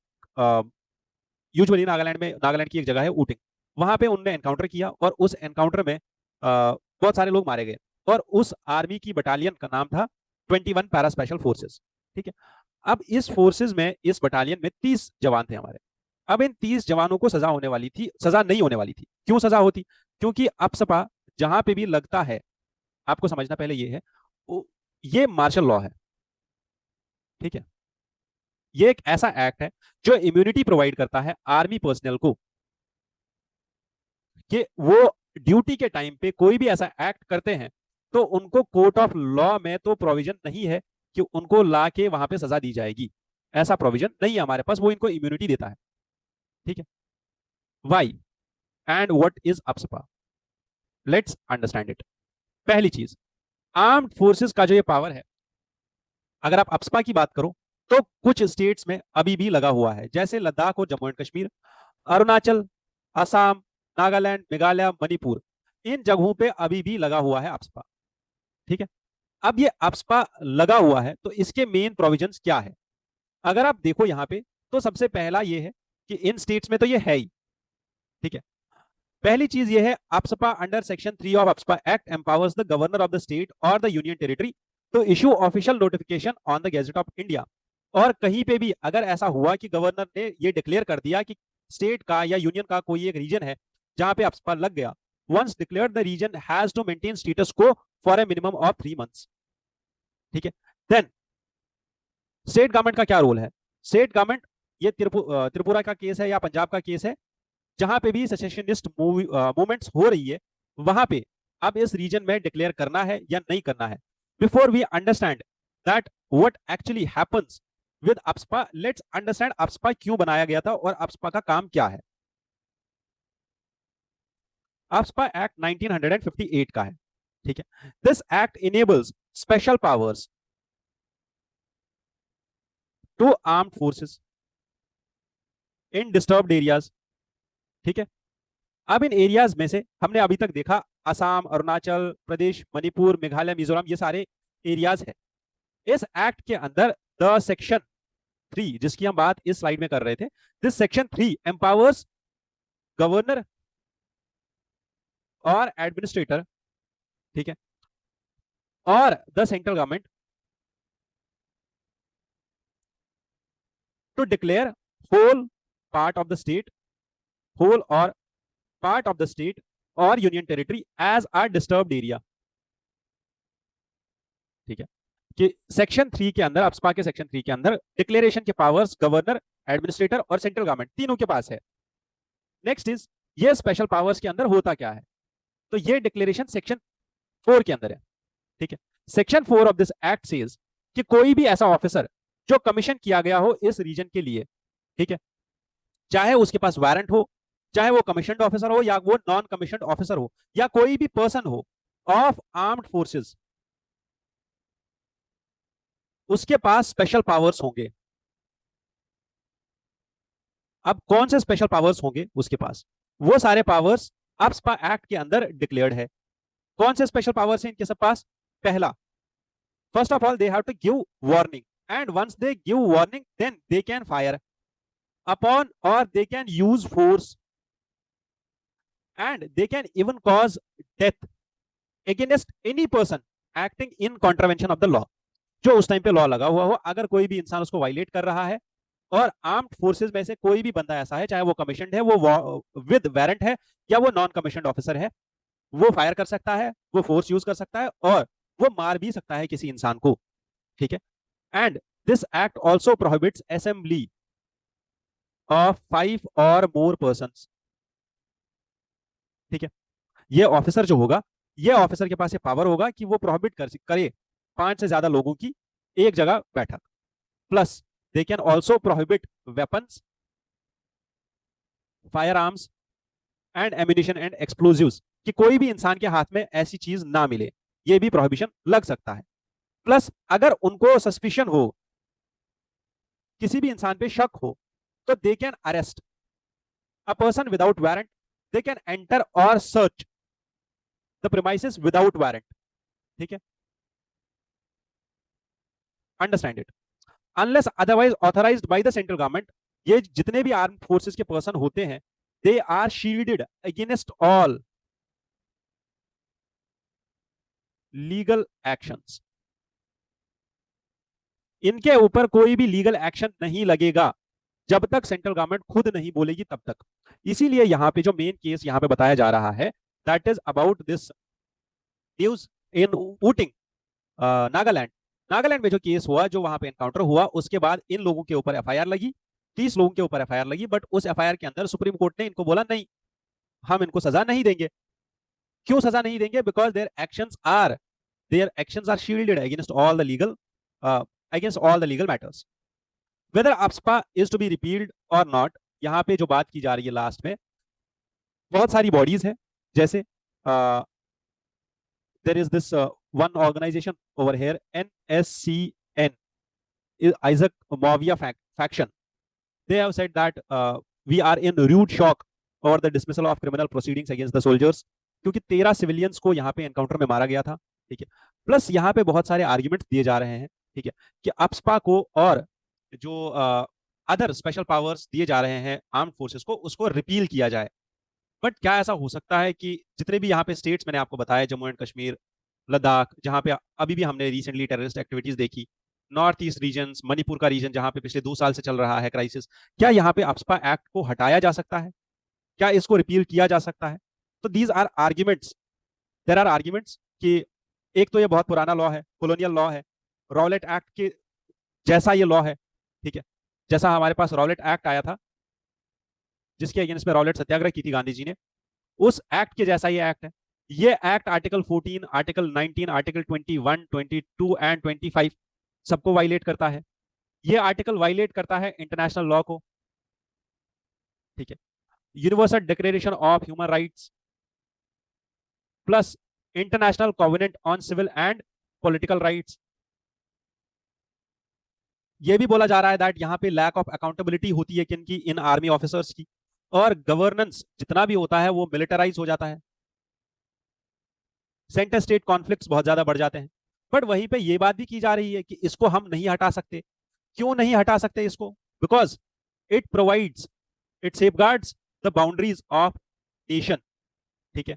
यूजुअली नागालैंड की एक जगह है ऊटिंग, वहां पे उनने एनकाउंटर किया और उस एनकाउंटर में बहुत सारे लोग मारे गए और उस आर्मी की बटालियन का नाम था 21 पैरा स्पेशल फोर्सेस। ठीक है, अब इस फोर्सेस में, इस बटालियन में 30 जवान थे हमारे। अब इन 30 जवानों को सजा होने वाली थी, सजा नहीं होने वाली थी। क्यों सजा होती? क्योंकि अपसपा जहां पे भी लगता है, आपको समझना पहले ये है, ये मार्शल लॉ है। ठीक है, ये एक ऐसा एक्ट है जो इम्यूनिटी प्रोवाइड करता है आर्मी पर्सनल को कि वो ड्यूटी के टाइम पे कोई भी ऐसा एक्ट करते हैं तो उनको कोर्ट ऑफ लॉ में तो प्रोविजन नहीं है कि उनको ला के वहां पे सजा दी जाएगी। ऐसा प्रोविजन नहीं है हमारे पास, वो इनको इम्यूनिटी देता है। ठीक है, why and what is AFSPA, let's understand it. पहली चीज, आर्म्ड फोर्सेस का जो ये पावर है, अगर आप अपसपा की बात करो तो कुछ स्टेट्स में अभी भी लगा हुआ है, जैसे लद्दाख और जम्मू एंड कश्मीर, अरुणाचल, असम, नागालैंड, मेघालय, मणिपुर, इन जगहों पे अभी भी लगा हुआ है अपसपा। ठीक है, अब ये अपसपा लगा हुआ है तो इसके मेन प्रोविजंस क्या है? अगर आप देखो यहां पे तो सबसे पहला ये है कि इन स्टेट्स में तो ये है ही। ठीक है, पहली चीज ये है, AFSPA under section 3 of AFSPA act empowers the governor of the state और the union territory to issue official notification on the gazette of India. और कहीं पे भी अगर ऐसा हुआ कि गवर्नर ने ये डिक्लेयर कर दिया कि स्टेट का या यूनियन का कोई एक रीजन है जहां पे अपसपा लग गया, once declared the region has to maintain status quo for a minimum of 3 months। ठीक है। देन स्टेट गवर्नमेंट का क्या रोल है? स्टेट गवर्नमेंट, ये त्रिपुरा का केस है या पंजाब का केस है, जहां पे भी सेसेशनिस्ट मूवमेंट्स हो रही है, वहां पे अब इस रीजन में डिक्लेयर करना है या नहीं करना है। Before we understand that what actually happens with AFSPA, let's understand AFSPA क्यों बनाया गया था और अप्सपा का काम क्या है। अप्सपा एक्ट 1958 का है, ठीक है। This act enables special powers to armed forces in disturbed areas, ठीक है। अब इन एरियाज में से हमने अभी तक देखा असम, अरुणाचल प्रदेश, मणिपुर, मेघालय, मिजोरम, ये सारे एरियाज है। इस एक्ट के अंदर द सेक्शन 3 जिसकी हम बात इस स्लाइड में कर रहे थे, दिस सेक्शन 3 एम्पावर्स गवर्नर और एडमिनिस्ट्रेटर, ठीक है, और the central government to declare whole part of the state, whole और पार्ट ऑफ द स्टेट और union territory as a disturbed area, ठीक है। कि सेक्शन 3 के अंदर, अप्सपा के सेक्शन 3 के अंदर डिक्लेरेशन के पावर्स गवर्नर, एडमिनिस्ट्रेटर और सेंट्रल गवर्नमेंट तीनों के पास है। नेक्स्ट इज, ये स्पेशल पावर्स के अंदर होता क्या है? तो ये डिक्लेरेशन सेक्शन 4 के अंदर है, ठीक है। Section 4 of this act says कि कोई भी ऐसा ऑफिसर जो कमीशन किया गया हो इस रीजन के लिए, ठीक है, चाहे उसके पास वारंट हो, चाहे वो कमीशनड ऑफिसर हो या वो नॉन कमीशनड ऑफिसर हो, या कोई भी पर्सन हो ऑफ आर्म्ड फोर्सेस, उसके पास स्पेशल पावर्स होंगे। अब कौन से स्पेशल पावर्स होंगे उसके पास? वो सारे पावर्स अप्सपा एक्ट के अंदर डिक्लेयर्ड है। कौन से स्पेशल पावर्स हैं इनके सब पास? पहला, first of all they have to give warning, and once they give warning then they can fire upon और they can use force and they can even cause death against any person acting in contravention of the law. जो उस टाइम पे लॉ लगा हुआ हो, अगर कोई भी इंसान उसको वायलेट कर रहा है और आर्म्ड फोर्सेस में से कोई भी बंदा ऐसा है, चाहे वो कमीशनड है, वो विद वारंट है, या वो नॉन कमीशनड ऑफिसर है, वो फायर कर सकता है, वो फोर्स यूज कर सकता है और वो मार भी सकता है किसी इंसान को, ठीक है। And this act also prohibits assembly of 5 और मोर पर्सन, ठीक है। ये ऑफिसर जो होगा, ये ऑफिसर के पास ये पावर होगा कि वो प्रोहिबिट करे 5 से ज्यादा लोगों की एक जगह बैठक। Plus they can also prohibit weapons, fire arms and ammunition and explosives, कि कोई भी इंसान के हाथ में ऐसी चीज ना मिले, ये भी प्रोहिबिशन लग सकता है। प्लस अगर उनको सस्पिशन हो, किसी भी इंसान पे शक हो, तो they can arrest a person without warrant, they can enter और search the premises without warrant, ठीक है। Understand it. Unless otherwise authorised by the central government, ये जितने भी आर्म फोर्सेस के पर्सन होते हैं, they are shielded against all legal actions. इनके ऊपर कोई भी लीगल एक्शन नहीं लगेगा जब तक सेंट्रल गवर्नमेंट खुद नहीं बोलेगी तब तक। इसीलिए यहां पे जो मेन केस यहां पे बताया जा रहा है, that is about this news in Oting, Nagaland. Nagaland में जो केस हुआ, जो वहां पे एनकाउंटर हुआ, उसके बाद इन लोगों के ऊपर एफआईआर लगी, 30 लोगों के ऊपर एफआईआर लगी, बट उस एफआईआर के अंदर सुप्रीम कोर्ट ने इनको बोला नहीं, हम इनको सजा नहीं देंगे। क्यों सजा नहीं देंगे? Because their actions are shielded against all the legal against all the legal matters. Whether AFSPA is to be repealed और नॉट, यहाँ पे जो बात की जा रही है लास्ट में, बहुत सारी बॉडीज है, जैसे there is this one organization over here, NSCN, Isaac Mavia faction. They have said that we are in rude shock over the dismissal of criminal proceedings against the soldiers, क्योंकि 13 सिविलियंस को यहाँ पे एनकाउंटर में मारा गया था, ठीक है। प्लस यहाँ पे बहुत सारे आर्ग्यूमेंट्स दिए जा रहे हैं, ठीक है, कि अप्सपा को और जो अदर स्पेशल पावर्स दिए जा रहे हैं आर्म्ड फोर्सेस को, उसको रिपील किया जाए। बट क्या ऐसा हो सकता है कि जितने भी यहाँ पे स्टेट्स मैंने आपको बताया, जम्मू एंड कश्मीर, लद्दाख, जहां पे अभी भी हमने रिसेंटली टेररिस्ट एक्टिविटीज देखी, नॉर्थ ईस्ट रीजन, मणिपुर का रीजन जहां पे पिछले 2 साल से चल रहा है क्राइसिस, क्या यहाँ पे अप्सपा एक्ट को हटाया जा सकता है? क्या इसको रिपील किया जा सकता है? तो these are arguments, there are arguments कि एक तो ये बहुत पुराना लॉ है, कॉलोनियल लॉ है, रॉलेट एक्ट के जैसा ये लॉ है, ठीक है, जैसा हमारे पास रॉलेट एक्ट आया था जिसके अगेंस्ट में रॉलेट सत्याग्रह की थी गांधी जी ने, उस एक्ट के जैसा ये एक्ट है। ये act article 14, article 19, article 21, 22 and 25 सबको वायलेट करता है। ये आर्टिकल वायलेट करता है इंटरनेशनल लॉ को, ठीक है, universal declaration of human rights plus international covenant on civil and political rights. ये भी बोला जा रहा है दैट यहाँ पे लैक ऑफ अकाउंटेबिलिटी होती है किन की, इन आर्मी ऑफिसर्स की, और गवर्नेंस जितना भी होता है वो मिलिटराइज हो जाता है, सेंटर स्टेट कॉन्फ्लिक्ट्स बहुत ज्यादा बढ़ जाते हैं। बट वहीं पे ये बात भी की जा रही है कि इसको हम नहीं हटा सकते। क्यों नहीं हटा सकते इसको? Because it provides, it safeguards the boundaries of nation, ठीक है,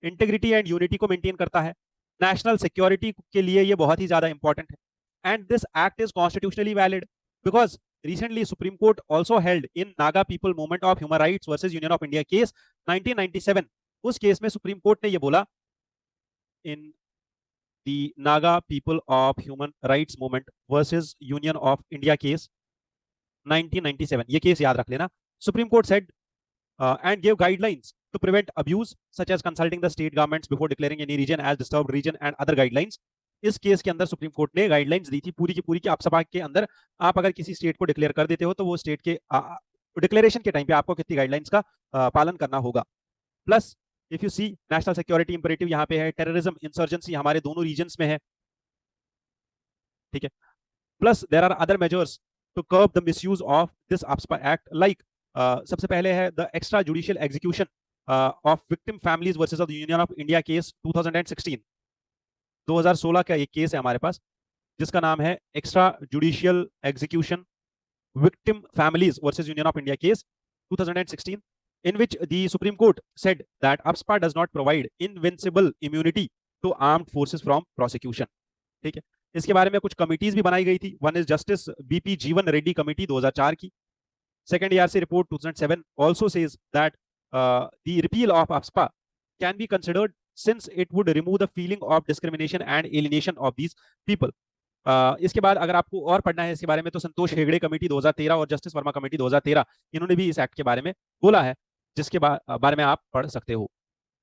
इंटीग्रिटी एंड यूनिटी को मेंटेन करता है, नेशनल सिक्योरिटी के लिए ये बहुत ही ज्यादा इंपॉर्टेंट है। And this act is constitutionally valid because recently Supreme Court also held in Naga People Movement of Human Rights versus Union of India case 1997, उस केस में सुप्रीम कोर्ट ने ये बोला, in the Naga people of human rights movement versus union of India case 1997, ये केस याद रख लेना, supreme court said and gave guidelines to prevent abuse such as consulting the state governments before declaring any region as disturbed region and other guidelines। इस केस के अंदर सुप्रीम कोर्ट ने गाइडलाइंस दी थी पूरी की पूरी की, आप सभा के अंदर आप अगर किसी स्टेट को डिक्लेयर कर देते हो तो वो स्टेट के डिक्लेरेशन के टाइम पे आपको कितनी गाइडलाइंस का पालन करना होगा। Plus if you see national security imperative यहाँ पे है, टेररिज्म इंसर्जेंसी हमारे दोनों रीजन्स में है, ठीक है, plus there are other measures to curb the misuse of this AFSPA act like सबसे पहले है the extra judicial execution of victim families versus the union of India case 2016, 2016 का एक केस है हमारे पास जिसका नाम है extra judicial execution victim families versus union of India case 2016, in which the Supreme Court said that AFSPA does not provide invincible immunity to armed forces from prosecution, ठीक है। इसके बारे में कुछ कमिटीज भी बनाई गई थी, वन इज जस्टिस बीपी जीवन रेड्डी कमिटी 2004 की, second ERC report 2007 also says that the repeal of AFSPA can be considered since it would remove the feeling of discrimination and alienation of these people। इसके बाद अगर आपको और पढ़ना है इसके बारे में तो संतोष हेगड़े कमेटी 2013 और जस्टिस वर्मा कमेटी 2013 इन्होंने भी इस एक्ट के बारे में बोला है, जिसके बारे में आप पढ़ सकते हो।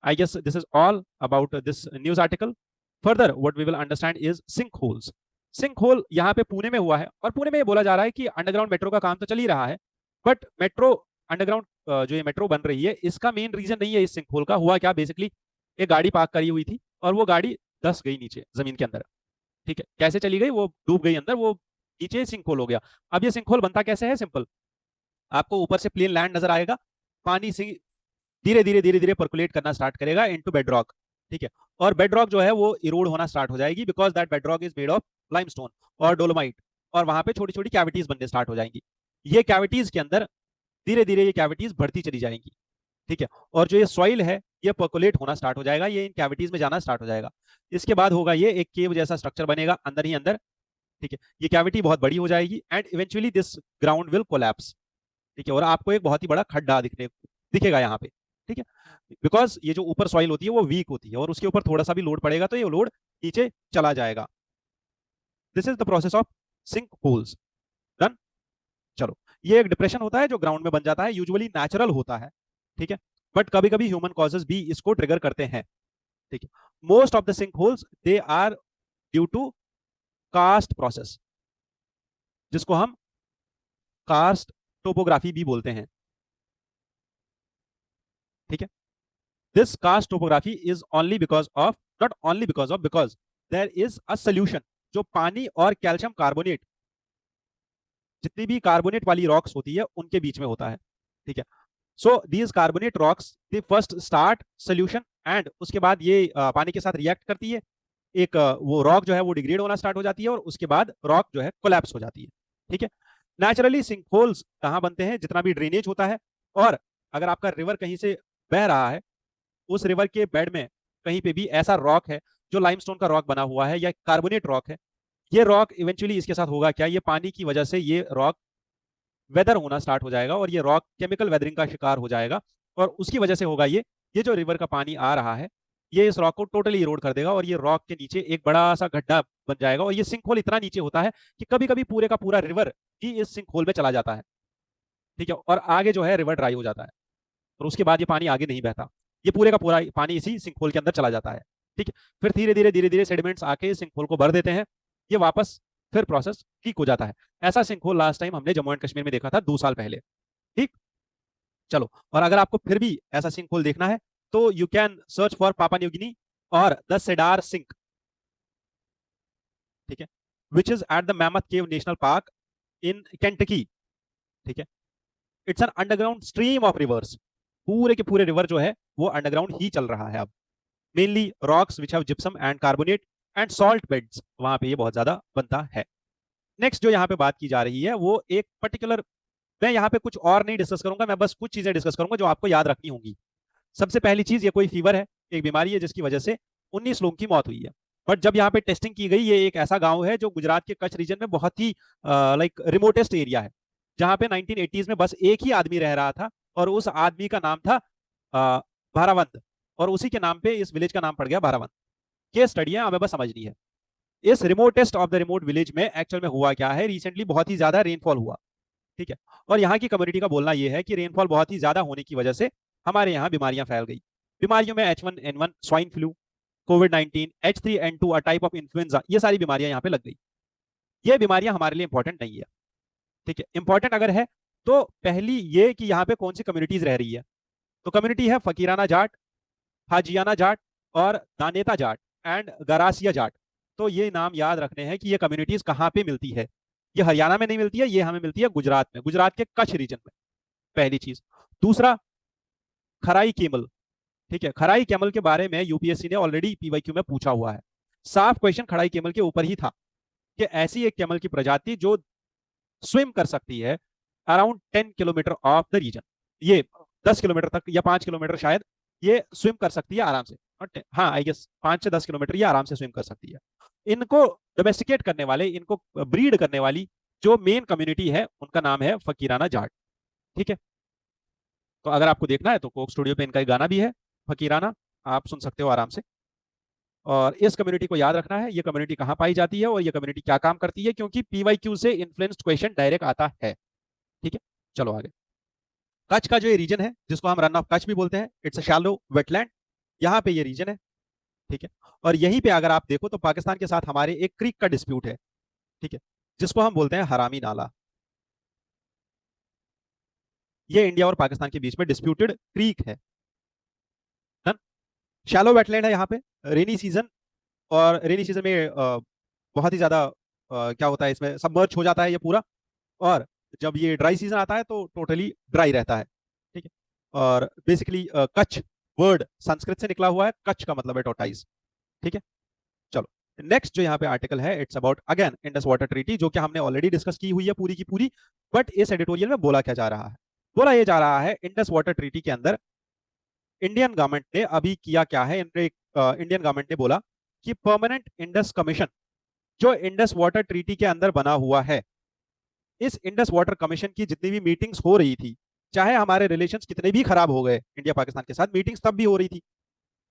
I guess this is all about this news article. Further what we will understand is sinkholes. Sinkhole यहाँ पे पुणे में हुआ है और पुणे में ये बोला जा रहा है कि अंडरग्राउंड मेट्रो का काम तो चल ही रहा है, बट मेट्रो अंडरग्राउंड जो ये मेट्रो बन रही है इसका मेन रीजन नहीं है इस सिंक होल का। हुआ क्या, बेसिकली एक गाड़ी पार्क करी हुई थी और वो गाड़ी धस गई नीचे जमीन के अंदर, ठीक है, कैसे चली गई, वो डूब गई अंदर, वो नीचे सिंक होल हो गया। अब ये सिंक होल बनता कैसे है, सिंपल, आपको ऊपर से प्लेन लैंड नजर आएगा, पानी से धीरे धीरे धीरे धीरे पर्कुलेट करना स्टार्ट करेगा इनटू बेडरॉक, ठीक है, और बेडरॉक जो है वो इरोड होना स्टार्ट हो जाएगी because that bedrock is made of limestone और डोलोमाइट, और वहां पे छोटी छोटी कैविटीज बनने स्टार्ट हो जाएंगी। ये कैविटीज के अंदर धीरे धीरे ये कैविटीज बढ़ती चली जाएंगी, ठीक है, और जो ये सॉइल है ये पर्कुलेट होना स्टार्ट हो जाएगा, ये इन कैविटीज में जाना स्टार्ट हो जाएगा। इसके बाद होगा ये एक केव जैसा स्ट्रक्चर बनेगा अंदर ही अंदर, ठीक है, ये कैविटी बहुत बड़ी हो जाएगी and eventually this ground will collapse, ठीक है, और आपको एक बहुत ही बड़ा खड्डा दिखेगा यहाँ पे, ठीक है, बिकॉज ये जो ऊपर सॉइल होती है वो वीक होती है और उसके ऊपर थोड़ा सा भी लोड पड़ेगा तो ये लोड नीचे चला जाएगा। This is the process of sinkholes. Done. चलो, ये एक डिप्रेशन होता है जो ग्राउंड में बन जाता है, यूजुअली नेचुरल होता है, ठीक है, बट कभी कभी ह्यूमन कॉजेस भी इसको ट्रिगर करते हैं, ठीक है। Most of the sinkholes they are due to karst process, जिसको हम कास्ट टोपोग्राफी भी बोलते हैं, ठीक है। This karst topography is only because of, not only because of, because there is a solution जो पानी और कैल्शियम कार्बोनेट, जितनी भी कार्बोनेट वाली रॉक्स होती है उनके बीच में होता है, ठीक है। So these carbonate rocks they first start solution and उसके बाद ये पानी के साथ रिएक्ट करती है, एक वो रॉक जो है वो डिग्रेड होना स्टार्ट हो जाती है और उसके बाद रॉक जो है कोलैप्स हो जाती है, ठीक है। नेचुरली सिंक होल्स कहाँ बनते हैं, जितना भी ड्रेनेज होता है, और अगर आपका रिवर कहीं से बह रहा है उस रिवर के बेड में कहीं पे भी ऐसा रॉक है जो लाइमस्टोन का रॉक बना हुआ है या कार्बोनेट रॉक है, ये रॉक इवेंचुअली इसके साथ होगा क्या, ये पानी की वजह से ये रॉक वेदर होना स्टार्ट हो जाएगा और ये रॉक केमिकल वेदरिंग का शिकार हो जाएगा और उसकी वजह से होगा ये जो रिवर का पानी आ रहा है ये इस रॉक को टोटली इरोड कर देगा और ये रॉक के नीचे एक बड़ा सा गड्ढा बन जाएगा और ये सिंक होल इतना नीचे होता है कि कभी कभी पूरे का पूरा रिवर ही इस सिंक होल में चला जाता है। ठीक है, और आगे जो है रिवर ड्राई हो जाता है और उसके बाद ये पानी आगे नहीं बहता, ये पूरे का पूरा पानी इसी सिंक होल के अंदर चला जाता है। ठीक है, फिर धीरे धीरे सेडिमेंट्स आके सिंक होल को भर देते हैं, ये वापस फिर प्रोसेस ठीक हो जाता है। ऐसा सिंक होल लास्ट टाइम हमने जम्मू एंड कश्मीर में देखा था 2 साल पहले। ठीक, चलो, और अगर आपको फिर भी ऐसा सिंक होल देखना है तो यू कैन सर्च फॉर पापा न्यू गिनी और द सेडार सिंक। ठीक है, which is at the mammoth cave national park in Kentucky. ठीक है, it's an underground stream of reverse, पूरे के पूरे रिवर जो है वो अंडरग्राउंड ही चल रहा है अब। Mainly rocks which have gypsum and carbonate and salt beds, वहां पे ये बहुत ज्यादा बनता है। नेक्स्ट जो यहाँ पे बात की जा रही है वो एक पर्टिकुलर, मैं यहाँ पे कुछ और नहीं डिस्कस करूंगा, मैं बस कुछ चीजें डिस्कस करूंगा जो आपको याद रखनी होंगी। सबसे पहली चीज, ये कोई फीवर है, एक बीमारी है जिसकी वजह से 19 लोगों की मौत हुई है। बट जब यहाँ पे टेस्टिंग की गई, ये एक ऐसा गांव है जो गुजरात के कच्छ रीजन में बहुत ही लाइक रिमोटेस्ट एरिया है, जहां पे 1980s में बस एक ही आदमी रह रहा था और उस आदमी का नाम था भारावंत, और उसी के नाम पे इस विलेज का नाम पड़ गया भारावंत। केस स्टडी है, हमें बस समझनी है। इस remotest of the remote village में एक्चुअल में हुआ क्या है, रिसेंटली बहुत ही ज्यादा रेनफॉल हुआ। ठीक है, और यहाँ की कम्युनिटी का बोलना यह है कि रेनफॉल बहुत ही ज्यादा होने की वजह से हमारे यहाँ बीमारियां फैल गई। बीमारियों में H1N1 swine flu, covid, H3N2 type of influenza, ये सारी बीमारियां यहाँ पे लग गई। ये बीमारियां हमारे लिए इंपॉर्टेंट नहीं है। ठीक है, इंपॉर्टेंट अगर है तो पहली ये कि यहाँ पे कौन सी कम्युनिटीज रह रही है। तो कम्युनिटी है फकीराना जाट, हाजियाना जाट और दानेता जाट एंड गरासिया जाट। तो ये नाम याद रखने हैं कि ये कम्युनिटीज कहाँ पे मिलती है। ये हरियाणा में नहीं मिलती है, ये हमें मिलती है गुजरात में, गुजरात के कच्छ रीजन में, पहली चीज। दूसरा, खराई केमल। ठीक है, खराई केमल के बारे में यूपीएससी ने ऑलरेडी पीवाईक्यू में पूछा हुआ है। साफ क्वेश्चन खराई केमल के ऊपर ही था कि ऐसी एक केमल की प्रजाति जो स्विम कर सकती है around 10 kilometre of the region, ये 10 किलोमीटर तक या 5 किलोमीटर शायद ये स्विम कर सकती है आराम से, हाँ आई गेस 5 से 10 किलोमीटर ये आराम से स्विम कर सकती है। इनको डोमेस्टिकेट करने वाले, इनको ब्रीड करने वाली जो मेन कम्युनिटी है उनका नाम है फकीराना जाट। ठीक है, तो अगर आपको देखना है तो कोक स्टूडियो पे इनका एक गाना भी है फकीराना, आप सुन सकते हो आराम से। और इस कम्युनिटी को याद रखना है, ये कम्युनिटी कहाँ पाई जाती है और ये कम्युनिटी क्या काम करती है, क्योंकि पीवाईक्यू से इन्फ्लुएंस्ड क्वेश्चन डायरेक्ट आता है। ठीक है, चलो आगे। कच्छ का जो ये रीजन है जिसको हम रन ऑफ कच्छ भी बोलते हैं, इट्स अ शैलो वेटलैंड, यहाँ पे ये रीजन है। ठीक है, और यहीं पे अगर आप देखो तो पाकिस्तान के साथ हमारे एक क्रीक का डिस्प्यूट है। ठीक है, जिसको हम बोलते हैं हरामी नाला। ये इंडिया और पाकिस्तान के बीच में डिस्प्यूटेड क्रीक है। शैलो वेटलैंड है यहाँ पे, रेनी सीजन, और रेनी सीजन में बहुत ही ज्यादा क्या होता है, इसमें सबमर्ज हो जाता है ये पूरा, और जब ये ड्राई सीजन आता है तो टोटली ड्राई रहता है। ठीक है, और बेसिकली कच्छ वर्ड संस्कृत से निकला हुआ है, कच्छ का मतलब है टोटाइज। ठीक है, चलो नेक्स्ट जो यहाँ पे आर्टिकल है, it's about again Indus water treaty, जो कि हमने ऑलरेडी डिस्कस की हुई है पूरी की पूरी। बट इस एडिटोरियल में बोला क्या जा रहा है, बोला ये जा रहा है इंडस वाटर ट्रीटी के अंदर इंडियन गवर्नमेंट ने अभी किया क्या है। इंडियन गवर्नमेंट ने बोला कि परमानेंट इंडस कमीशन जो इंडस वाटर ट्रीटी के अंदर बना हुआ है, इस इंडस वाटर कमीशन की जितनी भी मीटिंग्स हो रही थी, चाहे हमारे रिलेशंस कितने भी खराब हो गए इंडिया पाकिस्तान के साथ, मीटिंग्स तब भी हो रही थी।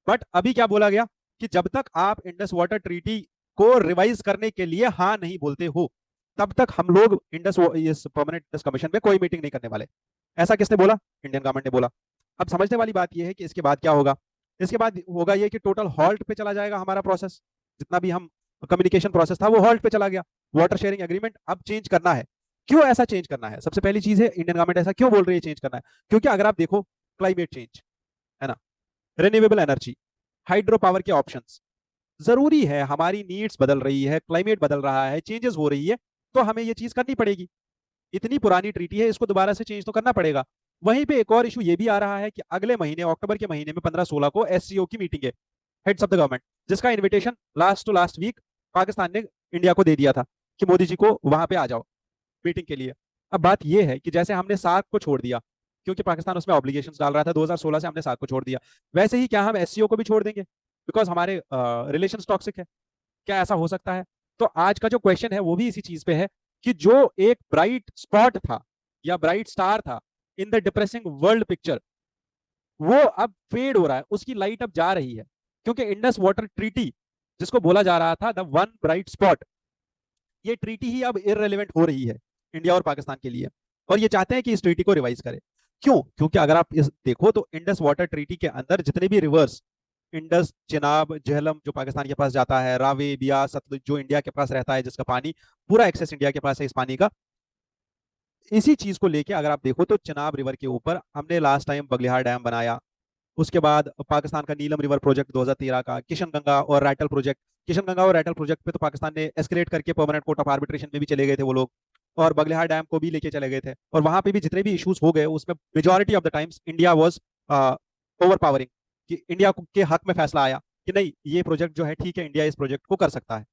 बट अभी क्या बोला गया कि जब तक आप इंडस वाटर ट्रीटी को रिवाइज करने के लिए हाँ नहीं बोलते हो, तब तक हम लोग इस परमानेंट इंडस कमीशन में कोई मीटिंग नहीं करने वाले। ऐसा किसने बोला, इंडियन गवर्नमेंट ने बोला। अब समझने वाली बात यह है कि इसके बाद क्या होगा। इसके बाद होगा यह कि टोटल हॉल्ट पे चला जाएगा हमारा प्रोसेस, जितना भी हम कम्युनिकेशन प्रोसेस था वो हॉल्ट पे चला गया। वाटर शेयरिंग एग्रीमेंट अब चेंज करना है। क्यों ऐसा चेंज करना है, सबसे पहली चीज है इंडियन गवर्नमेंट ऐसा क्यों बोल रही है चेंज करना है, क्योंकि अगर आप देखो क्लाइमेट चेंज है ना, रिन्यूएबल एनर्जी, हाइड्रो पावर के ऑप्शंस जरूरी है, हमारी नीड्स बदल रही है, क्लाइमेट बदल रहा है, चेंजेस हो रही है, तो हमें ये चीज करनी पड़ेगी। इतनी पुरानी ट्रीटी है, इसको दोबारा से चेंज तो करना पड़ेगा। वहीं पे एक और इशू ये भी आ रहा है कि अगले महीने अक्टूबर के महीने में 15-16 को एससीओ की मीटिंग है, हेड्स ऑफ द गवर्नमेंट, जिसका invitation last to last week Pakistan ने इंडिया को दे दिया था कि मोदी जी को वहां पे आ जाओ मीटिंग के लिए। अब बात यह है कि जैसे हमने सार्क को छोड़ दिया, क्योंकि पाकिस्तान उसमें ऑब्लिगेशंस डाल रहा था 2016 से, हमने सार्क को छोड़ दिया, वैसे ही क्या हम एससीओ को भी छोड़ देंगे बिकॉज हमारे रिलेशंस टॉक्सिक है। क्या ऐसा हो सकता है। तो आज का जो क्वेश्चन है वो भी इसी चीज पे है कि जो एक ब्राइट स्पॉट था या ब्राइट स्टार था in the depressing world picture, वो अब फेड हो रहा है, उसकी लाइट अब जा रही है। क्योंकि इंडस वाटर ट्रीटी जिसको बोला जा रहा था द वन ब्राइट स्पॉट, ये ट्रीटी ही अब इररेलेवेंट हो रही है इंडिया और पाकिस्तान के लिए, और ये चाहते हैं कि इस ट्रीटी को रिवाइज करें। क्यों? क्योंकि अगर आप इस देखो तो इंडस वाटर ट्रीटी के अंदर जितने भी रिवर्स, इंडस, चिनाब, झेलम जो पाकिस्तान के पास जाता है, रावी, बियास, सतलुज जो इंडिया के पास रहता है, जिसका पानी पूरा एक्सेस इंडिया के पास है इस पानी का, इसी चीज को लेके अगर आप देखो तो चिनाब रिवर के ऊपर हमने लास्ट टाइम बगलिहार डैम बनाया। उसके बाद पाकिस्तान का नीलम रिवर प्रोजेक्ट 2013 का, किशन गंगा और रैटल प्रोजेक्ट, किशन गंगा और रैटल प्रोजेक्ट पे तो पाकिस्तान ने एस्केलेट करके परमानेंट कोर्ट ऑफ आर्बिट्रेशन में भी चले गए थे वो लोग, और बगलिहार डैम को भी लेके चले गए थे, और वहां पे भी जितने भी इश्यूज हो गए उसमें majority of the times India was over powering, कि इंडिया के हक में फैसला आया कि नहीं ये प्रोजेक्ट जो है ठीक है, इंडिया इस प्रोजेक्ट को कर सकता है।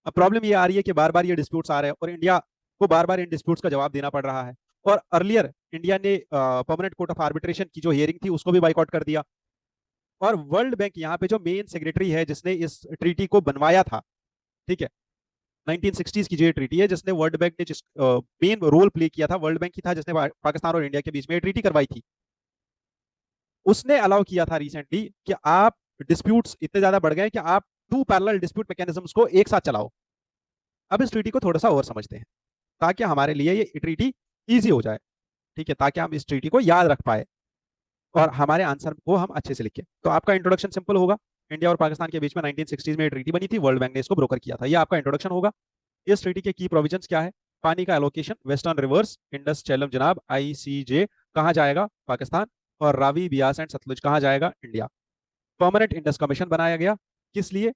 अब प्रॉब्लम ये आ रही है कि बार बार ये डिस्प्यूट्स आ रहे हैं और इंडिया को बार बार इन डिस्प्यूट्स का जवाब देना पड़ रहा है। और अर्लियर इंडिया ने परमानेंट कोर्ट ऑफ आर्बिट्रेशन की जो हियरिंग थी उसको भी बाइकआउट कर दिया, और वर्ल्ड बैंक यहाँ पे जो मेन सेक्रेटरी है जिसने इस ट्रीटी को बनवाया था, ठीक है, 1960s की जो ट्रीटी है जिसने वर्ल्ड बैंक ने जिस मेन रोल प्ले किया था, वर्ल्ड बैंक ही था जिसने पाकिस्तान और इंडिया के बीच में ट्रीटी करवाई थी, उसने अलाउ किया था रिसेंटली कि आप डिस्प्यूट्स इतने ज्यादा बढ़ गए कि आप टू पैरेलल डिस्प्यूट मैकेनिज्म्स को एक साथ चलाओ। अब इस ट्रीटी को थोड़ा सा और समझते हैं ताकि हमारे लिए ये ट्रीटी इजी हो जाए, ठीक है, ताकि हम इस ट्रीटी को याद रख पाए और हमारे आंसर को हम अच्छे से लिखें। तो आपका इंट्रोडक्शन सिंपल होगा, इंडिया और पाकिस्तान के बीच में 1960s में ट्रीटी बनी थी, वर्ल्ड बैंक ने इसको ब्रोकर किया था, ये आपका इंट्रोडक्शन होगा। इस ट्रीटी के की प्रोविजंस क्या है? पानी का allocation, western rivers, Indus, Jhelum, जनाब, आईसीजे कहाँ जाएगा? पाकिस्तान। और रावी, बियास एंड सतलुज कहाँ जाएगा? इंडिया। परमानेंट इंडस कमीशन बनाया गया, किस लिए?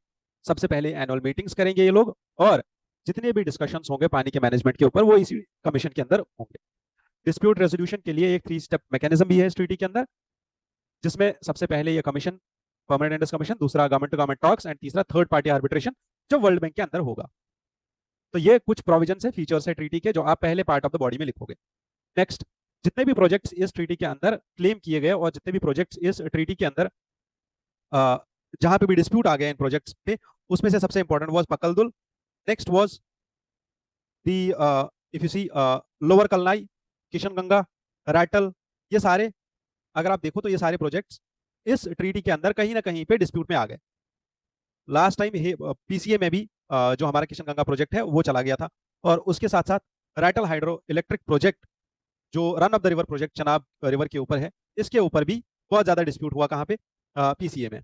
सबसे पहले एनुअल मीटिंग्स करेंगे ये लोग, और जितने भी डिस्कशंस होंगे पानी के मैनेजमेंट के ऊपर वो इसी कमीशन के अंदर होंगे। डिस्प्यूट रेजोल्यूशन के लिए एक 3 स्टेप मैकेनिज्म भी है इस ट्रीटी के अंदर, जिसमें सबसे पहले ये कमीशन, परमानेंट इंडस कमीशन, दूसरा government to government talks, and तीसरा थर्ड पार्टी आर्बिट्रेशन जो वर्ल्ड बैंक के अंदर होगा। तो ये कुछ प्रोविजन है, फीचर्स है ट्रीटी के जो आप पहले पार्ट ऑफ द बॉडी में लिखोगे। नेक्स्ट, जितने भी प्रोजेक्ट्स इस ट्रीटी के अंदर क्लेम किए गए और जितने भी प्रोजेक्ट्स इस ट्रीटी के अंदर जहां पे भी डिस्प्यूट आ गए इन प्रोजेक्ट्स पे, उसमें से सबसे important was Pakal Dul, next was the if you see lower Kalnai, Kishan Ganga, Ratle, ये सारे अगर आप देखो तो ये सारे प्रोजेक्ट्स इस ट्रीटी के अंदर कहीं ना कहीं पे डिस्प्यूट में आ गए। लास्ट टाइम पीसीए में भी जो हमारा किशन गंगा प्रोजेक्ट है वो चला गया था, और उसके साथ साथ रैटल हाइड्रो इलेक्ट्रिक प्रोजेक्ट जो run of the river project Chenab river के ऊपर है, इसके ऊपर भी बहुत ज्यादा डिस्प्यूट हुआ। कहाँ पे? पीसीए में।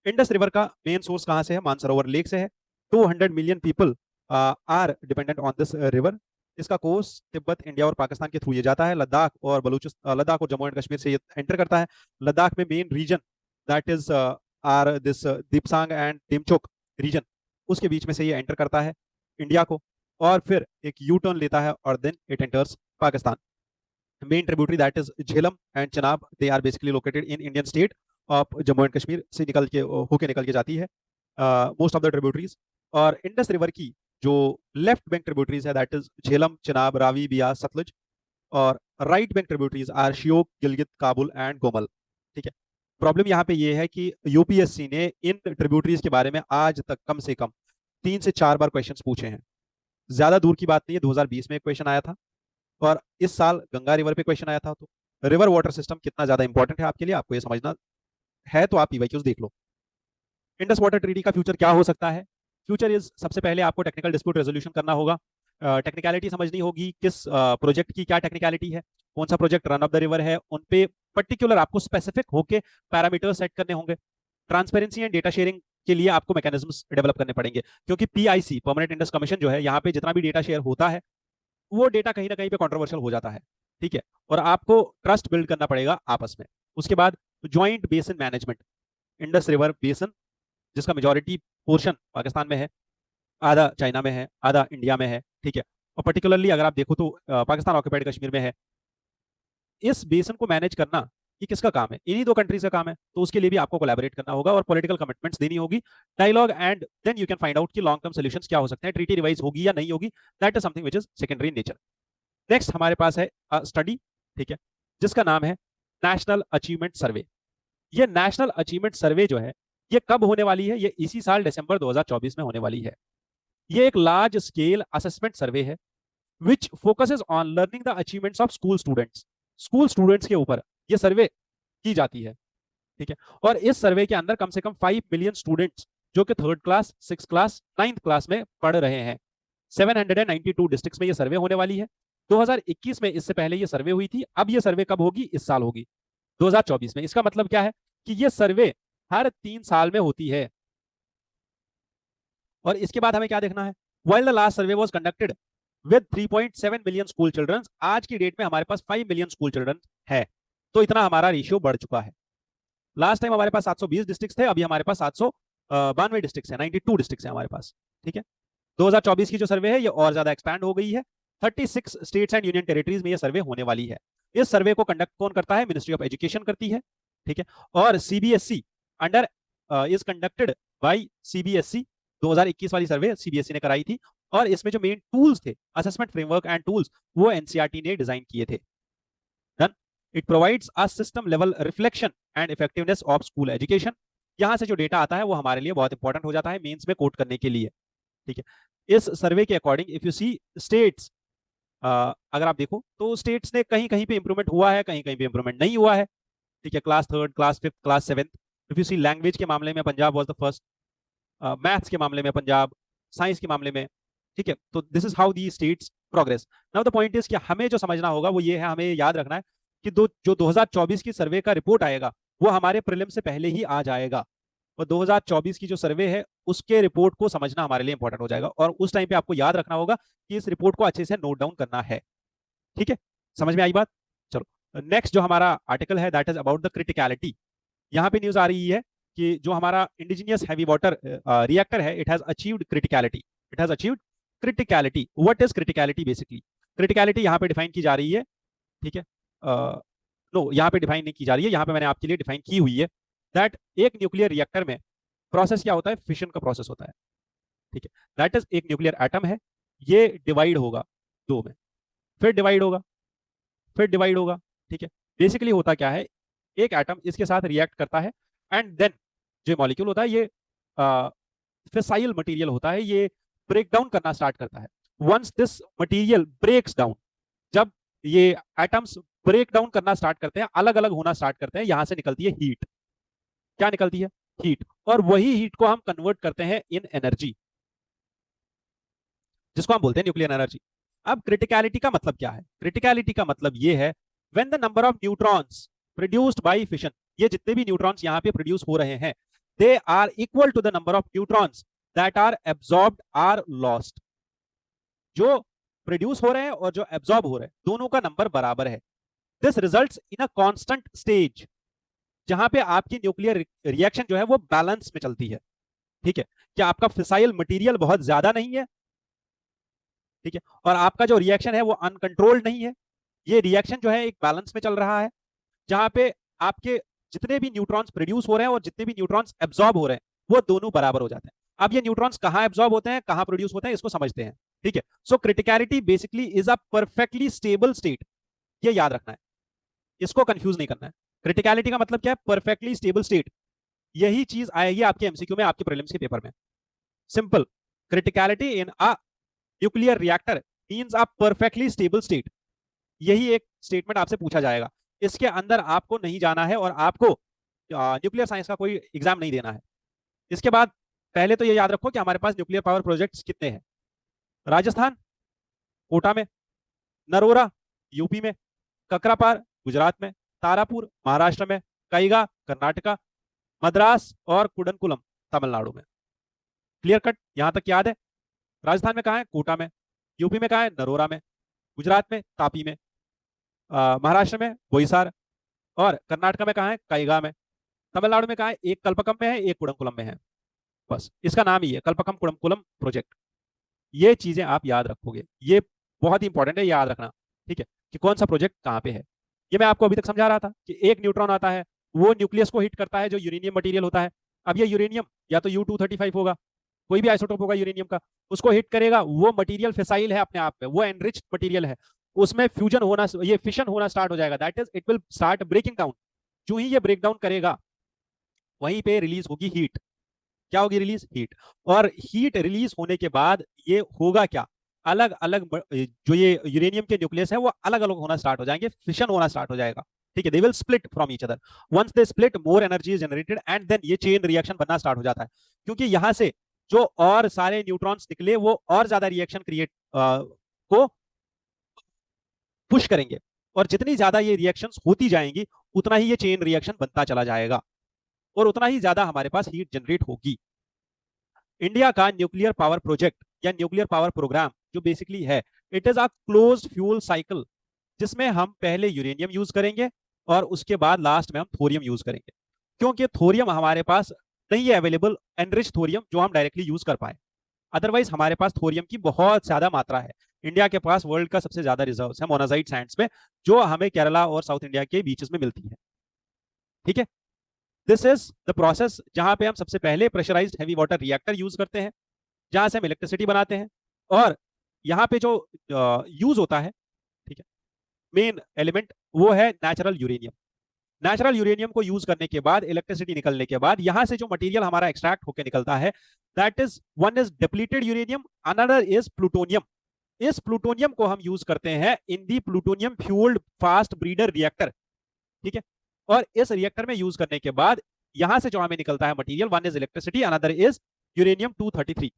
इंडस रिवर का मेन सोर्स कहाँ से है? मानसरोवर लेक से है। 200 million people are dependent on this river. इसका कोर्स तिब्बत, इंडिया और पाकिस्तान के थ्रू ये जाता है, लद्दाख और बलूचिस्तान, लद्दाख और जम्मू एंड कश्मीर से ये एंटर करता है। लद्दाख में main region that is are this Depsang and Demchok region, उसके बीच में से ये एंटर करता है इंडिया को, और फिर एक यू टर्न लेता है और then it enters Pakistan. Main tributary that is Jhelum and Chenab, they are basically located in Indian state of Jammu and Kashmir से निकल के होके निकल के जाती है मोस्ट ऑफ द ट्रिब्यूटरीज। और इंडस रिवर की जो लेफ्ट बैंक ट्रिब्यूटरीज है दैट इज झेलम, चिनाब, रावी, बियास, सतलुज, और right bank tributaries are Shyok, Gilgit, Kabul and Gomal. ठीक है, प्रॉब्लम यहाँ पे ये है कि यूपीएससी ने इन ट्रिब्यूटरीज के बारे में आज तक कम से कम 3 से 4 बार क्वेश्चंस पूछे हैं। ज्यादा दूर की बात नहीं है, 2020 में एक क्वेश्चन आया था, और इस साल गंगा रिवर पे क्वेश्चन आया था। तो रिवर वाटर सिस्टम कितना ज्यादा इंपॉर्टेंट है आपके लिए, आपको ये समझना है, तो आप पीवाईक्यूज देख लो। इंडस वाटर ट्रीटी का फ्यूचर क्या हो सकता है? फ्यूचर इज, सबसे पहले आपको टेक्निकल डिस्प्यूट रेजोल्यूशन करना होगा, टेक्निकलिटी समझनी होगी, किस प्रोजेक्ट की क्या टेक्निकलिटी है, कौन सा project run of the river है, उन पे पर्टिकुलर आपको स्पेसिफिक होके पैरामीटर सेट करने होंगे। ट्रांसपेरेंसी एंड डेटा शेयरिंग के लिए आपको मैकेनिज्म्स डेवलप करने पड़ेंगे, क्योंकि पीआईसी, परमानेंट इंडस कमीशन जो है, यहाँ पे जितना भी डेटा शेयर होता है वो डेटा कहीं ना कहीं पे कंट्रोवर्शियल हो जाता है, ठीक है, और आपको ट्रस्ट बिल्ड करना पड़ेगा आपस में। उसके बाद joint basin management, Indus river basin जिसका मेजोरिटी पोर्शन पाकिस्तान में है, आधा चाइना में है, आधा इंडिया में है, ठीक है, और पर्टिकुलरली अगर आप देखो तो पाकिस्तान ऑक्यूपाइड कश्मीर में है। इस बेसिन को मैनेज करना ये किसका काम है? इन्हीं 2 कंट्रीज का काम है, तो उसके लिए भी आपको कोलैबोरेट करना होगा और पॉलिटिकल कमिटमेंट्स देनी होगी, dialogue, and then you can find out कि लॉन्ग टर्म सॉल्यूशंस क्या हो सकते हैं, ट्रीटी रिवाइज होगी या नहीं होगी, that is something which is secondary in nature. Next हमारे पास है स्टडी, ठीक है, जिसका नाम है नेशनल अचीवमेंट सर्वे। ये नेशनल अचीवमेंट सर्वे जो है ये कब होने वाली है? ये इसी साल दिसंबर 2024 में होने वाली है। ये एक लार्ज स्केल असेसमेंट सर्वे है which focuses on learning the achievements of school students. School students के ऊपर ये सर्वे की जाती है। ठीक है। और इस सर्वे के अंदर कम से कम 5 मिलियन स्टूडेंट्स जो कि third class, six class, ninth class में पढ़ रहे हैं। 792 डिस्ट्रिक्ट्स में ये सर्वे होने वाली है। 2021 में इससे पहले ये सर्वे हुई थी। अब ये सर्वे कब होगी? इस साल होगी 2024 में। इसका मतलब क्या है कि ये सर्वे हर 3 साल में होती है। और इसके बाद हमें क्या देखना है? while the last survey was conducted with 3.7 million school children, आज की डेट में हमारे पास 5 मिलियन स्कूल चिल्ड्रन है। तो इतना हमारा रेशियो बढ़ चुका है। लास्ट टाइम हमारे पास 720 डिस्ट्रिक्ट थे, अभी हमारे पास 792 डिस्ट्रिक्ट है, 92 डिस्ट्रिक्ट है हमारे पास। ठीक है। 2024 की जो सर्वे है ये और ज्यादा एक्सपैंड हो गई है। 36 स्टेट्स एंड यूनियन टेरिटरीज में ये सर्वे होने वाली है। इस सर्वे को कंडक्ट कौन करता है? मिनिस्ट्री ऑफ एजुकेशन करती है। ठीक है। और CBSE under is conducted by CBSE. 2021 वाली सर्वे सीबीएसई ने कराई थी। और इसमें जो मेन टूल्स थे, असेसमेंट फ्रेमवर्क एंड टूल्स, वो एनसीईआरटी ने डिजाइन किए थे। Done. It provides a system level reflection and effectiveness of school education. यहां से जो डेटा आता है वो हमारे लिए बहुत इंपॉर्टेंट हो जाता है मेंस में कोट करने के लिए। ठीक है। इस सर्वे के according if you see states, अगर आप देखो तो स्टेट्स ने कहीं कहीं पे इंप्रूवमेंट हुआ है, कहीं कहीं पे इंप्रूवमेंट नहीं हुआ है। ठीक है। Class third, class fifth, class seventh. If you see language के मामले में Punjab was the first, maths के मामले में पंजाब, साइंस के मामले में। ठीक है। तो this is how the states progress. Now the point is कि हमें जो समझना होगा वो ये है, हमें याद रखना है कि जो 2024 की सर्वे का रिपोर्ट आएगा वो हमारे प्रीलिम से पहले ही आ जाएगा। और 2024 की जो सर्वे है उसके रिपोर्ट को समझना हमारे लिए इंपॉर्टेंट हो जाएगा। और उस टाइम पे आपको याद रखना होगा कि इस रिपोर्ट को अच्छे से नोट डाउन करना है। ठीक है। समझ में आई बात? चलो, नेक्स्ट जो हमारा आर्टिकल है that is about the criticality. यहाँ पे न्यूज आ रही है कि जो हमारा इंडिजिनियस हैवी वाटर रिएक्टर है, it has achieved criticality. It has achieved criticality. What is criticality? Basically criticality यहाँ पे डिफाइन की जा रही है। ठीक है। नो, यहाँ पे डिफाइन नहीं की जा रही है, यहाँ पे मैंने आपके लिए डिफाइन की हुई है दैट एक न्यूक्लियर रिएक्टर में प्रोसेस क्या होता है? फिशन का प्रोसेस होता है। ठीक है। दैट इज एक न्यूक्लियर एटम है, ये डिवाइड होगा दो में, फिर डिवाइड होगा, फिर डिवाइड होगा। ठीक है। बेसिकली होता क्या है, एक एटम इसके साथ रिएक्ट करता है एंड देन जो मॉलिक्यूल होता है ये फिसाइल मटेरियल होता है, ये ब्रेक डाउन करना स्टार्ट करता है। Once this material breaks down, जब ये एटम्स ब्रेक डाउन करना स्टार्ट करते हैं, अलग अलग होना स्टार्ट करते हैं, यहां से निकलती है हीट। क्या निकलती है? हीट। और वही हीट को हम कन्वर्ट करते हैं इन एनर्जी, जिसको हम बोलते हैं न्यूक्लियर एनर्जी। अब क्रिटिकलिटी का मतलब क्या है? क्रिटिकलिटी का मतलब ये है when the number of neutrons produced by fission, ये जितने भी न्यूट्रॉन्स यहाँ पे प्रोड्यूस हो रहे हैं, they are equal to the number of neutrons that are absorbed or lost. जो प्रोड्यूस हो रहे हैं और जो एब्सॉर्ब हो रहे हैं, दोनों का नंबर बराबर है। This results in a constant stage, जहां पे आपकी न्यूक्लियर रिएक्शन जो है वो बैलेंस में चलती है। ठीक है। क्या आपका फिसाइल मटेरियल बहुत ज्यादा नहीं है, ठीक है, और आपका जो रिएक्शन है वो अनकंट्रोल्ड नहीं है, ये रिएक्शन जो है एक बैलेंस में चल रहा है, जहां पे आपके जितने भी न्यूट्रॉन्स प्रोड्यूस हो रहे हैं और जितने भी न्यूट्रॉन्स एब्सॉर्ब हो रहे हैं वो दोनों बराबर हो जाते हैं। अब ये न्यूट्रॉन्स कहां एब्सॉर्ब होते हैं, कहां प्रोड्यूस होते हैं, इसको समझते हैं। ठीक है। So criticality basically is a perfectly stable state, ये याद रखना है, इसको कंफ्यूज नहीं करना है। क्रिटिकलिटी का मतलब क्या है? Perfectly stable state. यही चीज आएगी आपके एमसीक्यू में, आपके प्रीलिम्स के पेपर में। Simple, criticality in a nuclear reactor means a perfectly stable state. यही एक स्टेटमेंट आपसे पूछा जाएगा। इसके अंदर आपको नहीं जाना है और आपको न्यूक्लियर साइंस का कोई एग्जाम नहीं देना है। इसके बाद पहले तो ये याद रखो कि हमारे पास न्यूक्लियर पावर प्रोजेक्ट्स कितने हैं। राजस्थान कोटा में, नरोरा यूपी में, ककरापार गुजरात में, तारापुर महाराष्ट्र में, कैगा कर्नाटका, मद्रास और कुडनकुलम तमिलनाडु में। Clear cut? यहां तक याद है? राजस्थान में कहा है? कोटा में। यूपी में कहा है? नरोरा में। गुजरात में तापी में। महाराष्ट्र में बोईसर। और कर्नाटक में कहा है? कैगा में। तमिलनाडु में कहा है? एक कल्पकम में है, एक कुडनकुलम में है। बस इसका नाम ही है कल्पकम कुडनकुलम प्रोजेक्ट। ये चीजें आप याद रखोगे, ये बहुत ही इंपॉर्टेंट है याद रखना। ठीक है, कि कौन सा प्रोजेक्ट कहां पे है। ये मैं आपको अभी तक समझा रहा था कि एक न्यूट्रॉन आता है, वो न्यूक्लियस को हिट करता है जो यूरेनियम मटेरियल होता है। अब ये यूरेनियम या तो U235 होगा, कोई भी आइसोटोप होगा यूरेनियम का, उसको हिट करेगा, वो मटेरियल फिसाइल है अपने आप में, वो एनरिच्ड मटेरियल है, उसमें फ्यूजन होना, ये फिशन होना स्टार्ट हो जाएगा, that is it will start breaking down. जो ही ये ब्रेक डाउन करेगा वहीं पे रिलीज होगी हीट। क्या होगी? Release heat. और हीट रिलीज होने के बाद ये होगा क्या? अलग अलग जो ये यूरेनियम के न्यूक्लियस है वो अलग अलग होना स्टार्ट हो जाएंगे, फिशन होना स्टार्ट हो जाएगा। ठीक है, they will split from each other. Once they split, more energy is generated and then ये चेन रिएक्शन बनना स्टार्ट हो जाता है, क्योंकि यहां से जो और सारे न्यूट्रॉन्स निकले वो और ज्यादा रिएक्शन क्रिएट को पुश करेंगे, और जितनी ज्यादा ये रिएक्शंस होती जाएंगी उतना ही ये चेन रिएक्शन बनता चला जाएगा, और उतना ही ज्यादा हमारे पास हीट जनरेट होगी। इंडिया का न्यूक्लियर पावर प्रोजेक्ट या न्यूक्लियर पावर प्रोग्राम जो बेसिकली है, it is a closed fuel cycle, जिसमें हम पहले यूरेनियम यूज करेंगे और उसके बाद लास्ट में हम थोरियम यूज करेंगे, क्योंकि थोरियम हमारे पास नहीं है अवेलेबल, एनरिच थोरियम जो हम डायरेक्टली यूज कर पाए। अदरवाइज हमारे पास थोरियम की बहुत ज्यादा मात्रा है। इंडिया के पास वर्ल्ड का सबसे ज्यादा रिजर्व है मोनाजाइट सैंड्स में, जो हमें केरला और साउथ इंडिया के बीचेस में मिलती है। ठीक है, दिस इज द प्रोसेस जहां पे हम सबसे पहले pressurised heavy water reactor use करते हैं, जहां से हम इलेक्ट्रिसिटी बनाते हैं। और यहाँ पे जो यूज होता है, ठीक है, मेन एलिमेंट वो है नेचुरल यूरेनियम। नेचुरल यूरेनियम को यूज करने के बाद, इलेक्ट्रिसिटी निकलने के बाद, यहां से जो मटेरियल हमारा एक्सट्रैक्ट होकर निकलता है, that is one is depleted uranium, another is plutonium. इस प्लूटोनियम को हम यूज करते हैं in the plutonium fuelled fast breeder reactor. ठीक है, और इस रिएक्टर में यूज करने के बाद यहां से जो हमें निकलता है material, one is electricity, another is uranium 233।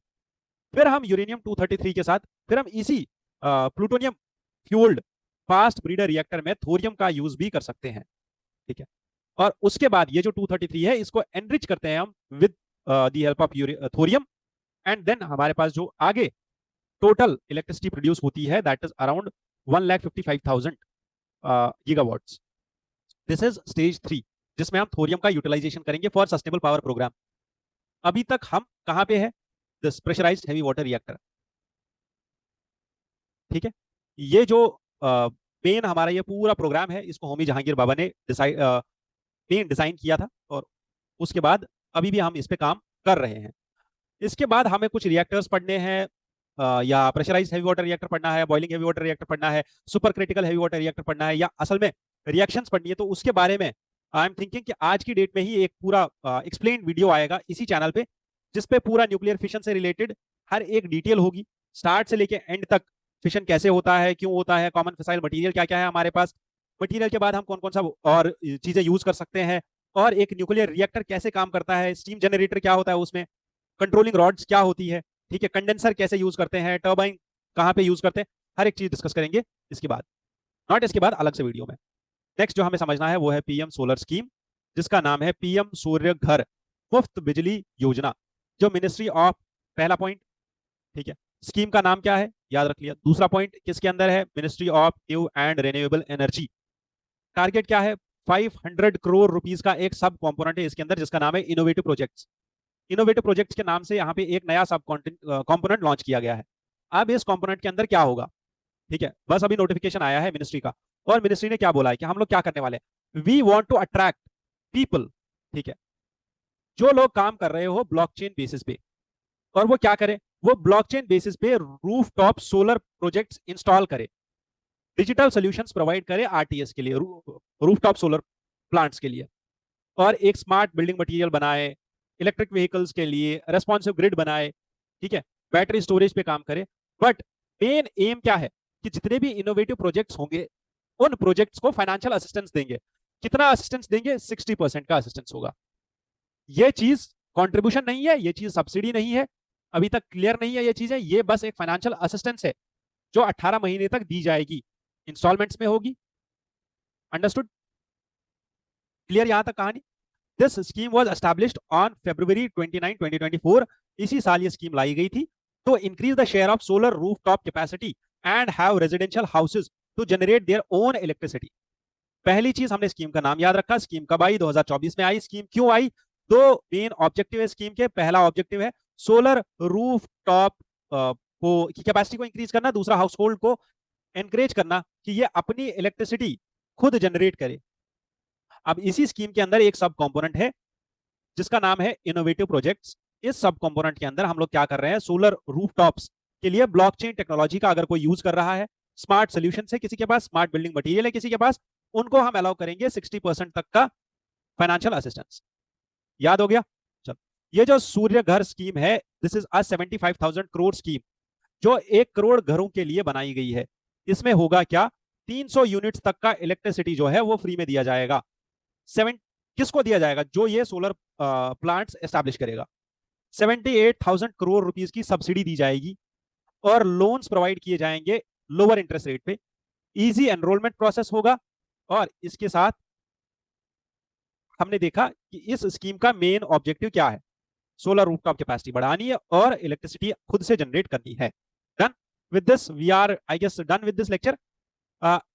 फिर हम यूरेनियम 233 के साथ फिर हम इसी plutonium fuelled fast breeder reactor में थोरियम का यूज भी कर सकते हैं। ठीक है, और उसके बाद ये जो 233 है इसको एनरिच करते हैं हम with the help of thorium, and then हमारे पास जो आगे टोटल इलेक्ट्रिसिटी प्रोड्यूस होती है that is around 1,55,000 gigawatts. This is stage 3, जिसमें हम थोरियम का यूटिलाइजेशन करेंगे फॉर सस्टेनेबल पावर प्रोग्राम। अभी तक हम कहां पे है, this pressurised heavy water reactor. ठीक है, ये जो मेन हमारा ये पूरा प्रोग्राम है, इसको होमी जहांगीर बाबा ने मेन डिजाइन किया था, और उसके बाद अभी भी हम इस पे काम कर रहे हैं। इसके बाद हमें कुछ रिएक्टर्स पढ़ने हैं, या प्रेशराइज्ड हैवी वाटर रिएक्टर पढ़ना है, बॉइलिंग हैवी वाटर रिएक्टर पढ़ना है, super critical heavy water reactor पढ़ना है, या असल में रिएक्शंस पढ़नी है। तो उसके बारे में आई एम थिंकिंग कि आज की डेट में ही एक पूरा एक्सप्लेन वीडियो आएगा इसी चैनल पे, जिसपे पूरा न्यूक्लियर फिशन से रिलेटेड हर एक डिटेल होगी, स्टार्ट से लेके एंड तक। फिशन कैसे होता है, क्यों होता है, कॉमन फिसाइल मटेरियल क्या क्या है हमारे पास, मटेरियल के बाद हम कौन कौन सा और चीजें यूज कर सकते हैं, और एक न्यूक्लियर रिएक्टर कैसे काम करता है, स्टीम जनरेटर क्या होता है उसमें, कंट्रोलिंग रॉड्स क्या होती है, ठीक है, कंडेंसर कैसे यूज करते हैं, टर्बाइन कहाँ पे यूज करते हैं, हर एक चीज डिस्कस करेंगे इसके बाद, नॉट इसके बाद, अलग से वीडियो में। नेक्स्ट जो हमें समझना है वो है पीएम सोलर स्कीम, जिसका नाम है पीएम सूर्य घर मुफ्त बिजली योजना, जो मिनिस्ट्री ऑफ, पहला पॉइंट, ठीक है, स्कीम का नाम क्या है याद रख लिया। दूसरा पॉइंट किसके अंदर है, ministry of new and renewable energy. Target क्या है, 500 करोड़ रुपीस का एक सब कॉम्पोनेंट है इसके अंदर, जिसका नाम है इनोवेटिव प्रोजेक्ट्स। इनोवेटिव प्रोजेक्ट्स के नाम से यहाँ पे एक नया सब कॉम्पोनेंट लॉन्च किया गया है। अब इस कॉम्पोनेंट के अंदर क्या होगा, ठीक है, बस अभी नोटिफिकेशन आया है मिनिस्ट्री का, और मिनिस्ट्री ने क्या बोला है कि हम लोग क्या करने वाले हैं, we want to attract people, ठीक है, जो लोग काम कर रहे हो ब्लॉकचेन बेसिस पे, और वो क्या करे, वो ब्लॉकचेन बेसिस पे रूफटॉप सोलर प्रोजेक्ट्स इंस्टॉल करे, डिजिटल सॉल्यूशंस प्रोवाइड करे आरटीएस के लिए, रूफटॉप सोलर प्लांट्स के लिए, और एक स्मार्ट बिल्डिंग मटेरियल बनाए, इलेक्ट्रिक व्हीकल्स के लिए रेस्पॉन्सिव ग्रिड बनाए, ठीक है, बैटरी स्टोरेज पे काम करे। बट मेन एम क्या है कि जितने भी इनोवेटिव प्रोजेक्ट्स होंगे उन प्रोजेक्ट्स को फाइनेंशियल असिस्टेंस देंगे। कितना असिस्टेंस देंगे, 60% का असिस्टेंस होगा। ये चीज कॉन्ट्रीब्यूशन नहीं है, ये चीज सब्सिडी नहीं है, अभी तक क्लियर नहीं है ये चीजें, ये बस एक फाइनेंशियल असिस्टेंस है जो 18 महीने तक दी जाएगी, इंस्टॉलमेंट्स में होगी। अंडरस्टूड, क्लियर यहां तक कहानी। This scheme was established on February 29, 2024। इसी साल ये स्कीम लाई गई थी तो increase the share of solar rooftop capacity and have residential houses to generate their own electricity. पहली चीज हमने स्कीम का नाम याद रखा, स्कीम कब आई, 2024 में आई। स्कीम क्यों आई, दो मेन ऑब्जेक्टिव है स्कीम के। पहला ऑब्जेक्टिव है सोलर रूफटॉप को की कैपेसिटी को इंक्रीज करना, दूसरा हाउस होल्ड को एनकरेज करना कि ये अपनी इलेक्ट्रिसिटी खुद जनरेट करे। अब इसी स्कीम के अंदर एक सब कंपोनेंट है जिसका नाम है इनोवेटिव प्रोजेक्ट्स। इस सब कंपोनेंट के अंदर हम लोग क्या कर रहे हैं, सोलर रूफटॉप्स के लिए ब्लॉकचेन टेक्नोलॉजी का अगर कोई यूज कर रहा है, स्मार्ट सोल्यूशन है किसी के पास, स्मार्ट बिल्डिंग मटेरियल है किसी के पास, उनको हम अलाउ करेंगे 60% तक का फाइनेंशियल असिस्टेंस। याद हो गया, चलो। ये जो सूर्य घर स्कीम है, this is a 75,000 crore scheme जो 1 करोड़ घरों के लिए बनाई गई है। इसमें होगा क्या 300 यूनिट्स तक का इलेक्ट्रिसिटी जो है वो फ्री में दिया जाएगा। 7 किसको दिया जाएगा? जो ये सोलर प्लांट्स एस्टैब्लिश करेगा। 78,000 करोड़ रुपीस की सब्सिडी दी जाएगी और लोन्स प्रोवाइड किए जाएंगे लोअर इंटरेस्ट रेट पे। इजी एनरोलमेंट प्रोसेस होगा और इसके साथ हमने देखा कि इस स्कीम का मेन ऑब्जेक्टिव क्या है? सोलर रूफटॉप कैपेसिटी बढ़ानी है और इलेक्ट्रिसिटी खुद से जनरेट करनी है। Done with this, we are I guess done with this lecture.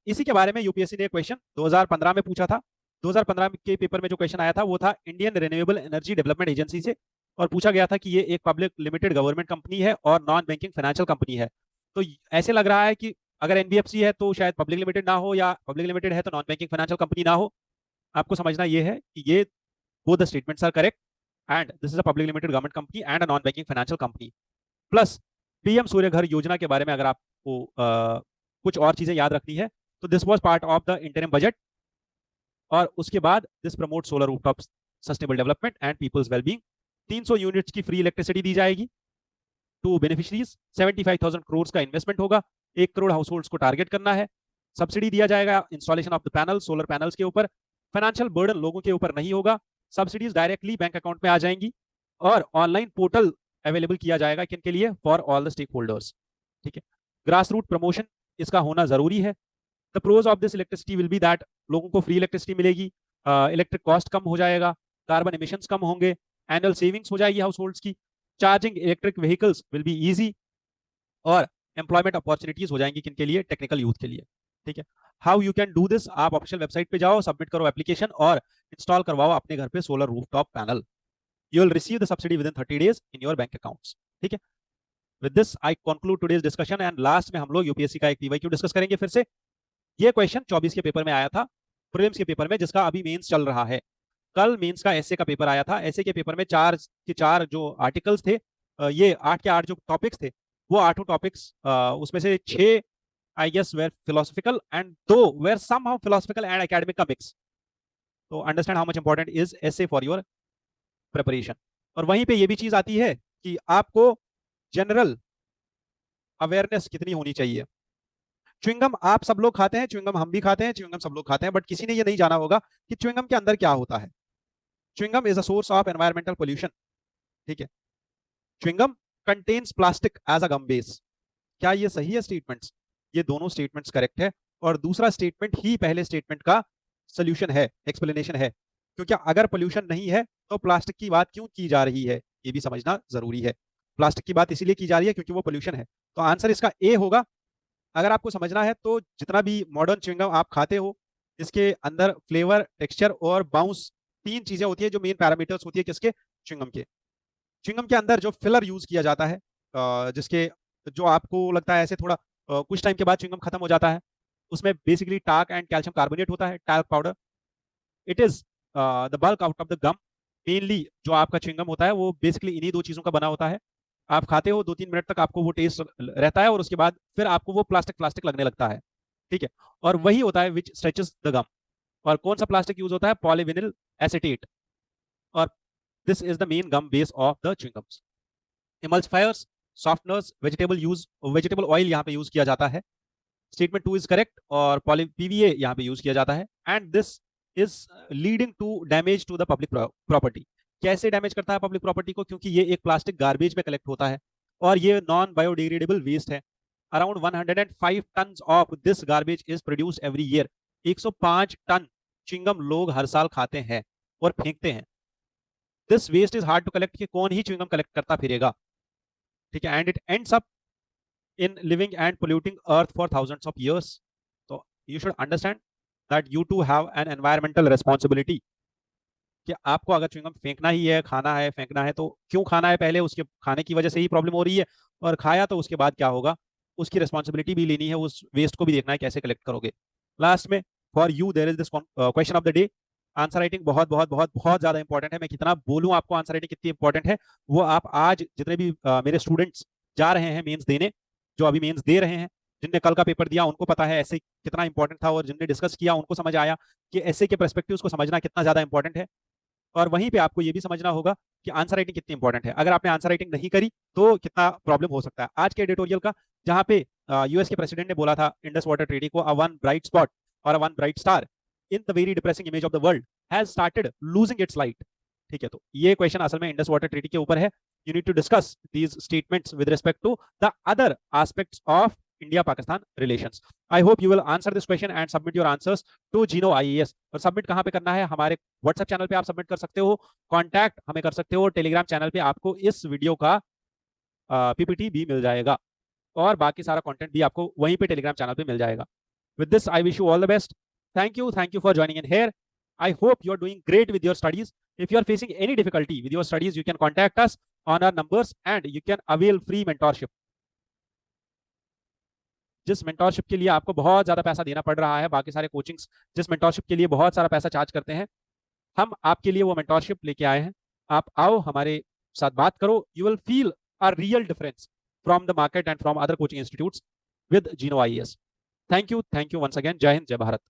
इसी के बारे में यूपीएससी ने क्वेश्चन 2015 में पूछा था। 2015 के पेपर में जो क्वेश्चन आया था वो था Indian renewable energy development agency से, और पूछा गया था कि ये एक पब्लिक लिमिटेड गवर्नमेंट कंपनी है और नॉन बैंकिंग फाइनेंशियल कंपनी है। तो ऐसे लग रहा है कि अगर एनबीएफसी है तो शायद पब्लिक लिमिटेड ना हो, या पब्लिक लिमिटेड है तो नॉन बैंकिंग फाइनेंशियल कंपनी ना हो। आपको समझना ये है कि ये both the statements are correct and this is a public limited government company and a non banking financial company. Plus PM Surya Ghar Yojana के बारे में अगर आपको कुछ और चीजें याद रखनी है तो this was part of the interim budget, और उसके बाद this promote solar rooftop sustainable development and people's wellbeing. 300 units की फ्री इलेक्ट्रिसिटी दी जाएगी टू बेनिफिशरीज। 75,000 करोड़ का इन्वेस्टमेंट होगा। 1 करोड़ हाउस होल्ड्स को टारगेट करना है। सब्सिडी दिया जाएगा installation of the panel, solar panels के ऊपर। फाइनेंशियल बर्डन लोगों के ऊपर नहीं होगा। सब्सिडीज डायरेक्टली बैंक अकाउंट में आ जाएंगी और ऑनलाइन पोर्टल अवेलेबल किया जाएगा किन के लिए? For all the stakeholders. ठीक है, ग्रास रूट प्रमोशन इसका होना जरूरी है। The pros of this electricity will be that लोगों को फ्री इलेक्ट्रिसिटी मिलेगी, इलेक्ट्रिक कॉस्ट कम हो जाएगा, कार्बन इमिशंस कम होंगे, एनुअल सेविंग्स हो जाएगी हाउस होल्ड्स की, charging electric vehicles will be easy, और एम्प्लॉयमेंट अपॉर्चुनिटीज हो जाएंगी किन के लिए? टेक्निकल यूथ के लिए। ठीक है, how you can do this? आप ऑफिशियल वेबसाइट पे जाओ, सबमिट करो एप्लीकेशन और इंस्टॉल करवाओ अपने घर पे solar rooftop panel. You will receive the subsidy with in 30 days in your bank accounts. ठीक है, with this I conclude today's discussion and last में हम लोग यूपीएससी का एक पीवाईक्यू डिस्कस करेंगे फिर से। ये क्वेश्चन 24 के पेपर में आया था, प्रीलिम्स के पेपर में, जिसका अभी मेंस चल रहा है। कल मेंस का एसए का पेपर आया था। एसए के पेपर में 4 के 4 जो आर्टिकल्स थे, ये 8 के 8 जो टॉपिक्स थे, वो 8 टॉपिक्स, उसमें से 6 I guess were philosophical and 2 were somehow philosophical and academic का mix. तो understand how much important is essay for your preparation. और वहीं पे ये भी चीज आती है कि आपको जनरल अवेयरनेस कितनी होनी चाहिए। च्युइंगम आप सब लोग खाते हैं, च्युइंगम हम भी खाते हैं, च्युइंगम सब लोग खाते हैं, बट किसी ने ये नहीं जाना होगा कि च्युइंगम के अंदर क्या होता है। Chewing gum is a source of environmental pollution. ठीक है, chewing gum contains plastic as a gum base. क्या ये सही है स्टेटमेंट्स? ये दोनों स्टेटमेंट्स करेक्ट है, और दूसरा स्टेटमेंट ही पहले स्टेटमेंट का सोल्यूशन है, एक्सप्लेनेशन है। क्योंकि अगर पोल्यूशन नहीं है तो प्लास्टिक की बात क्यों की जा रही है, ये भी समझना जरूरी है। प्लास्टिक की बात इसीलिए की जा रही है क्योंकि वो पोल्यूशन है। तो आंसर इसका ए होगा। अगर आपको समझना है तो जितना भी मॉडर्न च्युइंगम आप खाते हो, इसके अंदर फ्लेवर, टेक्सचर और बाउंस 3 चीजें होती है जो मेन पैरामीटर्स होती है किसके? च्युइंगम के। च्युइंगम के अंदर जो फिलर यूज किया जाता है, जिसके जो आपको लगता है ऐसे थोड़ा कुछ टाइम के बाद च्युइंगम खत्म हो जाता है, उसमें basically talc and calcium carbonate होता है, talc powder. It is the bulk out of the gum. Mainly जो आपका च्युइंगम होता है वो बेसिकली इन्हीं 2 चीजों का बना होता है। आप खाते हो 2-3 मिनट तक आपको वो टेस्ट रहता है और उसके बाद फिर आपको वो प्लास्टिक प्लास्टिक लगने लगता है। ठीक है, और वही होता है विच स्ट्रेचेस द गम। और कौन सा प्लास्टिक यूज होता है? Polyvinyl acetate. और this is the main gum base of the chewing gums. Emulsifiers, softeners, vegetable oil यहाँ पे यूज किया जाता है। स्टेटमेंट 2 इज करेक्ट, और पीवीए यहाँ पे यूज किया जाता है। And this is leading to damage to the public property. कैसे डैमेज करता है पब्लिक प्रॉपर्टी को? क्योंकि ये एक प्लास्टिक गार्बेज में कलेक्ट होता है और ये नॉन बायोडिग्रेडेबल वेस्ट है। Around 105 tonne of this garbage is produced every year. 105 tonne chewing gum लोग हर साल खाते हैं और फेंकते हैं। This waste is hard to collect, कि कौन ही च्युइंगम कलेक्ट करता फिरेगा। ठीक है, and it ends up in living and polluting earth for thousands of years. So you should understand that you too have an environmental responsibility. कि आपको अगर च्युइंगम फेंकना ही है, खाना है, फेंकना है, तो क्यों खाना है? पहले उसके खाने की वजह से ही प्रॉब्लम हो रही है, और खाया तो उसके बाद क्या होगा, उसकी रिस्पॉन्सिबिलिटी भी लेनी है, उस वेस्ट को भी देखना है कैसे कलेक्ट करोगे। लास्ट में for you there is this question of the day. Answer writing बहुत बहुत बहुत बहुत ज्यादा इंपॉर्टेंट है। मैं कितना बोलूं आपको आंसर राइटिंग कितनी इंपॉर्टेंट है, वो आप आज जितने भी मेरे स्टूडेंट्स जा रहे हैं मेंस देने, जो अभी मेंस दे रहे हैं, जिनने कल का पेपर दिया उनको पता है ऐसे कितना इंपॉर्टेंट था, और जिनने डिस्कस किया उनको समझ आया कि ऐसे के पर्सपेक्टिव्स को समझना कितना ज्यादा इंपॉर्टेंट है। और वहीं पे आपको ये भी समझना होगा कि आंसर राइटिंग कितनी इंपॉर्टेंट है। अगर आपने आंसर राइटिंग नहीं करी तो कितना प्रॉब्लम हो सकता है। आज के एडिटोरियल का जहाँ पे यूएस के प्रेसिडेंट ने बोला था इंडस वाटर ट्रीटी को अ वन ब्राइट स्पॉट और a one bright star in the very depressing image of the world has started losing its light. ठीक है, तो ये क्वेश्चन असल में इंडस वाटर ट्रीटी के ऊपर है। You need to discuss these statements with respect to the other aspects of India Pakistan relations. I hope you will answer this question and submit your answers to Gino IAS. और सबमिट कहां पे करना है? हमारे व्हाट्सएप चैनल पे आप सबमिट कर सकते हो, कॉन्टैक्ट हमें कर सकते हो, टेलीग्राम चैनल पे आपको इस वीडियो का पीपीटी भी मिल जाएगा और बाकी सारा कंटेंट भी आपको वहीं पे टेलीग्राम चैनल पे मिल जाएगा। With this, I wish you all the best. Thank you for joining in here. I hope you are doing great with your studies. If you are facing any difficulty with your studies, you can contact us on our numbers and you can avail free mentorship. जिस मेंटोरशिप के लिए आपको बहुत ज्यादा पैसा देना पड़ रहा है, बाकी सारे कोचिंग्स जिस मेंटोरशिप के लिए बहुत सारा पैसा चार्ज करते हैं, हम आपके लिए वो मेंटोरशिप लेके आए हैं। आप आओ, हमारे साथ बात करो। You will feel a real difference from the market and from other coaching institutes with Gino IAS. Thank you once again. जय हिंद, जय भारत।